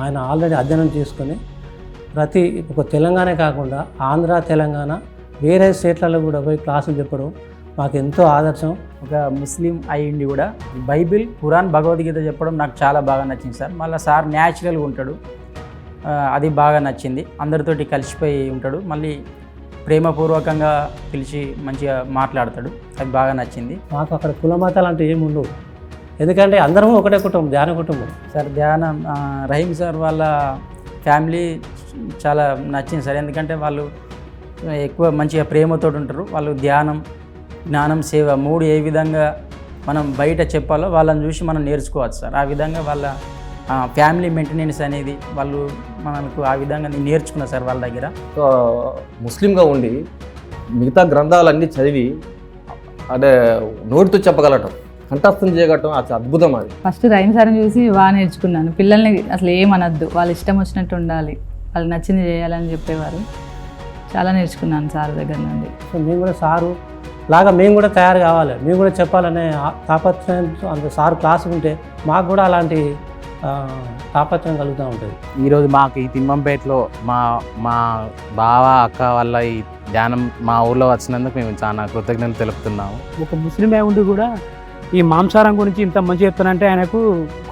ఆయన ఆల్రెడీ అధ్యయనం చేసుకొని ప్రతి ఒక తెలంగాణ కాకుండా ఆంధ్ర, తెలంగాణ వేరే స్టేట్లలో కూడా పోయి క్లాసులు చెప్పడం మాకు ఎంతో ఆదర్శం. ఒక ముస్లిం అయ్యిండి కూడా బైబిల్, ఖురాన్, భగవద్గీత చెప్పడం నాకు చాలా బాగా నచ్చింది సార్. మళ్ళీ సార్ న్యాచురల్గా ఉంటాడు, అది బాగా నచ్చింది. అందరితోటి కలిసిపోయి ఉంటాడు, మళ్ళీ ప్రేమపూర్వకంగా పిలిచి మంచిగా మాట్లాడతాడు, అది బాగా నచ్చింది. మాకు అక్కడ కుల మతాలు అంటే ఏమి ఉండవు, ఎందుకంటే అందరం ఒకటే కుటుంబం, ధ్యాన కుటుంబం సార్. ధ్యానం రహీం సార్ వాళ్ళ ఫ్యామిలీ చాలా నచ్చింది సార్, ఎందుకంటే వాళ్ళు ఎక్కువ మంచిగా ప్రేమతో ఉంటారు. వాళ్ళు ధ్యానం, జ్ఞానం, సేవ మూడు ఏ విధంగా మనం బయట చెప్పాలో వాళ్ళని చూసి మనం నేర్చుకోవచ్చు సార్. ఆ విధంగా వాళ్ళ ఫ్యామిలీ మెయింటెనెన్స్ అనేది వాళ్ళు మనకు ఆ విధంగా నేను నేర్చుకున్నా సార్ వాళ్ళ దగ్గర. సో ముస్లింగా ఉండి మిగతా గ్రంథాలన్నీ చదివి అంటే నోటితో చెప్పగలటం, కంఠస్థం చేయగలటం అది అద్భుతం. అది ఫస్ట్ రైమ్ సార్ని చూసి బాగా నేర్చుకున్నాను. పిల్లల్ని అసలు ఏమనద్దు, వాళ్ళ ఇష్టం వచ్చినట్టు ఉండాలి, వాళ్ళకి నచ్చింది చేయాలని చెప్పేవారు. చాలా నేర్చుకున్నాను సార్ దగ్గర నుండి. సో మేము కూడా సారు లాగా మేము కూడా తయారు కావాలి, మేము కూడా చెప్పాలనే తాపత్రయంతో అంత సారు క్లాసు ఉంటే మాకు కూడా అలాంటి తాపత్రయం కలుగుతూ ఉంటుంది. ఈరోజు మాకు ఈ తిమ్మంపేటలో మా బావ అక్క వల్ల ఈ ధ్యానం మా ఊళ్ళో వచ్చినందుకు మేము చాలా కృతజ్ఞతలు తెలుపుతున్నాము. ఒక ముస్లిమే ఉండి కూడా ఈ మాంసాహారం గురించి ఇంత మంచి చెప్తానంటే ఆయనకు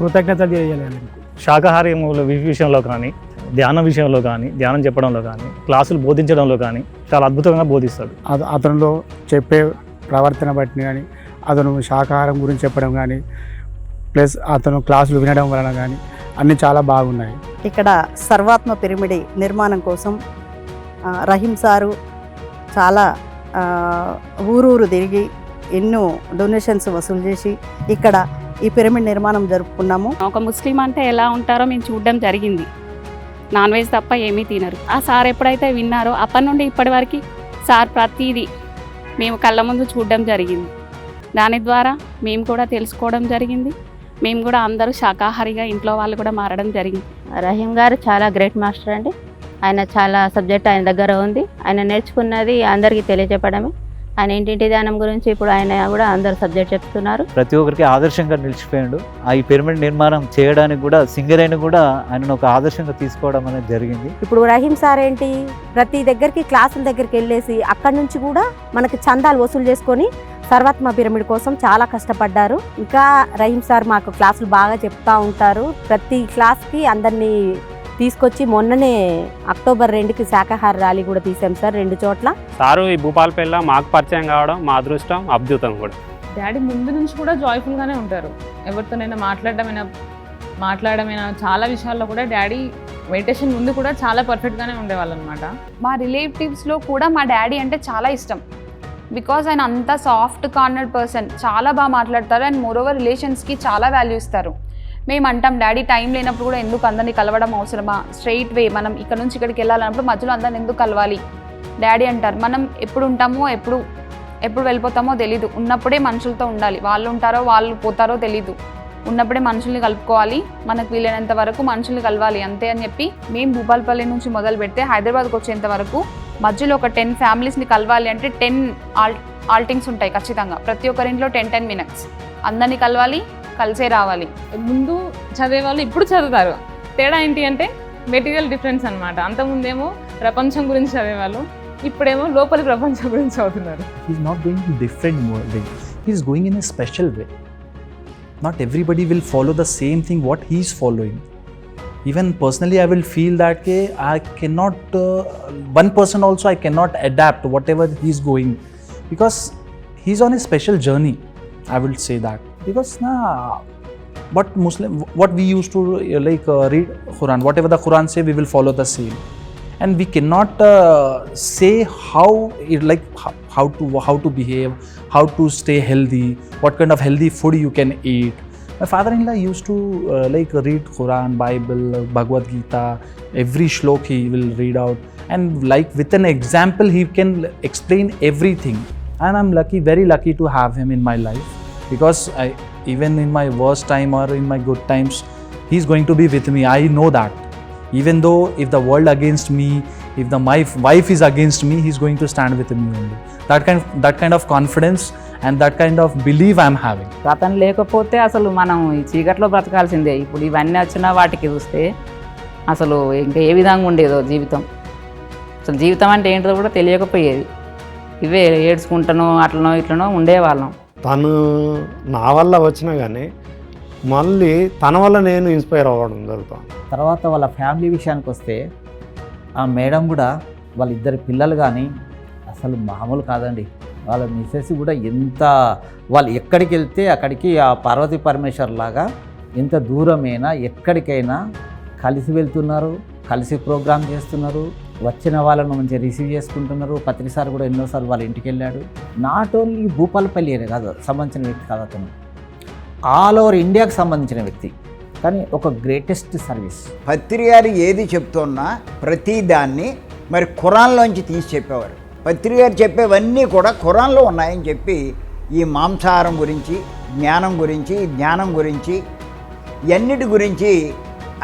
కృతజ్ఞతలు తెలియజేయాలి. శాకాహారం విషయంలో కానీ, ధ్యానం విషయంలో కానీ, ధ్యానం చెప్పడంలో కానీ, క్లాసులు బోధించడంలో కానీ చాలా అద్భుతంగా బోధిస్తాడు. అతనిలో చెప్పే ప్రవర్తన బట్టి కానీ, అతను శాకాహారం గురించి చెప్పడం కానీ, ప్లస్ అతను క్లాసులు వినడం వలన కానీ అన్నీ చాలా బాగున్నాయి. ఇక్కడ సర్వాత్మ పిరమిడ్ నిర్మాణం కోసం రహీం సారు చాలా ఊరూరు తిరిగి ఎన్నో డొనేషన్స్ వసూలు చేసి ఇక్కడ ఈ పిరమిడ్ నిర్మాణం జరుపుకున్నాము. ఒక ముస్లిం అంటే ఎలా ఉంటారో మేము చూడడం జరిగింది. నాన్ వెజ్ తప్ప ఏమీ తినరు. ఆ సార్ ఎప్పుడైతే విన్నారో అప్పటి నుండి ఇప్పటి వరకు సార్ ప్రతిదీ మేము కళ్ళ ముందు చూడడం జరిగింది. దాని ద్వారా మేము కూడా తెలుసుకోవడం జరిగింది. మేము కూడా అందరూ శాకాహారిగా ఇంట్లో వాళ్ళు కూడా మారడం జరిగింది. రహీం గారు చాలా గ్రేట్ మాస్టర్ అండి. ఆయన చాలా సబ్జెక్ట్ ఆయన దగ్గర ఉంది. ఆయన నేర్చుకున్నది అందరికీ తెలియజెప్పడమే. ఆయన ఇంటింటి ధ్యానం గురించి ఇప్పుడు ఆయన కూడా అందరు సబ్జెక్ట్ చెప్తున్నారు. ప్రతి ఒక్కరికి ఆదర్శంగా నిలిచిపోయాడు. ఈ పిరమిడ్ నిర్మాణం చేయడానికి కూడా సింగర్ అయిన కూడా ఆయనను ఒక ఆదర్శంగా తీసుకోవడం అనేది జరిగింది. ఇప్పుడు రహీం సార్ ఏంటి, ప్రతి దగ్గరికి క్లాసుల దగ్గరికి వెళ్ళేసి అక్కడి నుంచి కూడా మనకి చందాలు వసూలు చేసుకొని సర్వాత్మ పిరమిడ్ కోసం చాలా కష్టపడ్డారు. ఇంకా రహీం సార్ మాకు క్లాసులు బాగా చెప్తా ఉంటారు. ప్రతి క్లాస్కి అందరినీ తీసుకొచ్చి మొన్ననే అక్టోబర్ 2కి శాకాహార ర్యాలీ కూడా తీసాం సార్ 2 చోట్ల. సారు ఈ భూపాలపల్లిలో మాకు పరిచయం కావడం మా అదృష్టం, అద్భుతం కూడా. డాడీ ముందు నుంచి కూడా జాయ్ఫుల్గానే ఉంటారు. ఎవరితోనైనా మాట్లాడమైనా చాలా విషయాల్లో కూడా డాడీ మెడిటేషన్ ముందు కూడా చాలా పర్ఫెక్ట్గానే ఉండేవాళ్ళు అనమాట. మా రిలేటివ్స్లో కూడా మా డాడీ అంటే చాలా ఇష్టం. బికాజ్ ఆయన అంత సాఫ్ట్ కార్నర్డ్ పర్సన్, చాలా బాగా మాట్లాడతారు. అండ్ మోరోవర్ రిలేషన్స్కి చాలా వాల్యూ ఇస్తారు. మేము అంటాం డాడీ టైం లేనప్పుడు కూడా ఎందుకు అందరినీ కలవడం అవసరమా, స్ట్రైట్ వే మనం ఇక్కడ నుంచి ఇక్కడికి వెళ్ళాలన్నప్పుడు మధ్యలో అందరిని ఎందుకు కలవాలి. డాడీ అంటారు మనం ఎప్పుడు ఉంటామో ఎప్పుడు వెళ్ళిపోతామో తెలీదు, ఉన్నప్పుడే మనుషులతో ఉండాలి. వాళ్ళు ఉంటారో వాళ్ళు పోతారో తెలీదు, ఉన్నప్పుడే మనుషుల్ని కలుపుకోవాలి, మనకు వీలైనంత వరకు మనుషుల్ని కలవాలి అంతే అని చెప్పి మేము భూపాలపల్లి నుంచి మొదలు పెడితే హైదరాబాద్కి వచ్చేంత వరకు మధ్యలో ఒక 10 ఫ్యామిలీస్ని కలవాలి అంటే 10 ఆల్టింగ్స్ ఉంటాయి ఖచ్చితంగా. ప్రతి ఒక్కరింట్లో 10 minutes అందరినీ కలవాలి, కలిసే రావాలి. ముందు చదివేవాళ్ళు ఇప్పుడు చదువుతారు. తేడా ఏంటి అంటే మెటీరియల్ డిఫరెన్స్ అనమాట. అంతకుముందేమో ప్రపంచం గురించి చదివేవాళ్ళు, ఇప్పుడేమో లోపలి ప్రపంచం గురించి చదువుతున్నారు. He's not going in different way. He's going in a special way. Not everybody will follow the same thing what he's following. Even personally I will feel that I cannot one person also I cannot adapt whatever he's going, because he's on a special journey. I will say that because what we used to read Quran, whatever the Quran say we will follow the same, and we cannot say how to behave, how to stay healthy, what kind of healthy food you can eat. My father-in-law used to read Quran, Bible, Bhagavad Gita, every shlok he will read out, and with an example he can explain everything. And I'm very lucky to have him in my life, because even in my worst time or in my good times, he's going to be with me. I know that. Even though if the world against me, if my wife is against me, he's going to stand with me only. That kind of confidence and that kind of belief I'm having. అతను లేకపోతే అసలు మనం ఈ చీకట్లో బ్రతకాల్సిందే. ఇప్పుడు ఇవన్నీ వచ్చిన వాటికి చూస్తే అసలు ఇంకా ఏ విధంగా ఉండేదో జీవితం. అసలు జీవితం అంటే ఏంటో కూడా తెలియకపోయేది. ఇవే ఏడ్చుకుంటానో అట్లనో ఇట్లనో ఉండేవాళ్ళం. తను నా వల్ల వచ్చినా కానీ మళ్ళీ తన వల్ల నేను ఇన్స్పైర్ అవ్వడం జరుగుతాను. తర్వాత వాళ్ళ ఫ్యామిలీ విషయానికి వస్తే ఆ మేడం కూడా వాళ్ళిద్దరు పిల్లలు కానీ అసలు మామూలు కాదండి. వాళ్ళ మిస్సెస్ కూడా వాళ్ళు ఎక్కడికి వెళ్తే అక్కడికి ఆ పార్వతీ పరమేశ్వర్ లాగా ఎంత దూరమైనా ఎక్కడికైనా కలిసి వెళ్తున్నారు, కలిసి ప్రోగ్రామ్ చేస్తున్నారు, వచ్చిన వాళ్ళను మంచిగా రిసీవ్ చేసుకుంటున్నారు. పత్రిసారి కూడా ఎన్నోసార్లు వాళ్ళ ఇంటికి వెళ్ళాడు. నాట్ ఓన్లీ భూపాలపల్లి అనే కాదు సంబంధించిన వ్యక్తి కాదు అతను, ఆల్ ఓవర్ ఇండియాకి సంబంధించిన వ్యక్తి. కానీ ఒక గ్రేటెస్ట్ సర్వీస్. పత్రిగారు ఏది చెప్తున్నా ప్రతి దాన్ని మరి ఖురాన్లోంచి తీసి చెప్పేవారు. పత్రిగారు చెప్పేవన్నీ కూడా ఖురాన్లో ఉన్నాయని చెప్పి ఈ మాంసాహారం గురించి, జ్ఞానం గురించి, జ్ఞానం గురించి, ఇవన్నిటి గురించి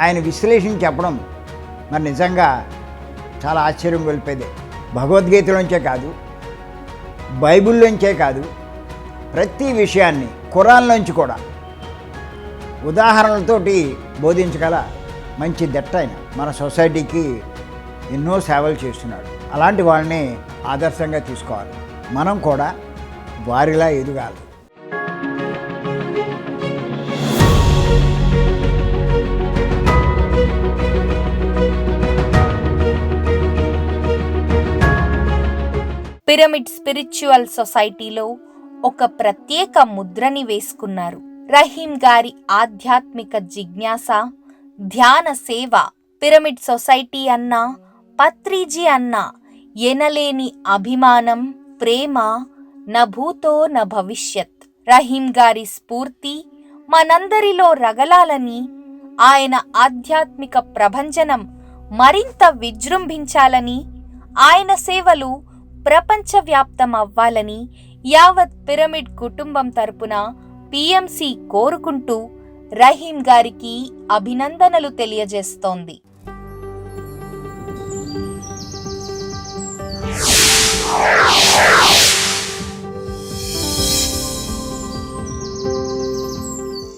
ఆయన విశ్లేషణ చెప్పడం మరి నిజంగా చాలా ఆశ్చర్యం గొలిపేదే. భగవద్గీతలోంచే కాదు, బైబిల్లోంచే కాదు, ప్రతి విషయాన్ని ఖురాన్లోంచి కూడా ఉదాహరణలతోటి బోధించగల మంచి దిట్ట ఆయన. మన సొసైటీకి ఎన్నో సేవలు చేస్తున్నాడు. అలాంటి వాళ్ళని ఆదర్శంగా తీసుకోవాలి. మనం కూడా వారిలా ఎదగాలి. పిరమిడ్ స్పిరిచువల్ సొసైటీలో ఒక ప్రత్యేక ముద్రని వేసుకున్నారు. రహీం గారి ఆధ్యాత్మిక జిజ్ఞాస, ధ్యాన సేవ పిరమిడ్ సొసైటీ అన్నా, పత్రిజీ అన్నా ఎనలేని అభిమానం, ప్రేమ, న భూతో న భవిష్యత్. రహీం గారి స్ఫూర్తి మనందరిలో రగలాలని, ఆయన ఆధ్యాత్మిక ప్రభంజనం మరింత విజృంభించాలని, ఆయన సేవలు ప్రపంచవ్యాప్తం అవ్వాలని యావత్ పిరమిడ్ కుటుంబం తరపున పిఎంసి కోరుకుంటూ రహీం గారికి అభినందనలు తెలియజేస్తోంది.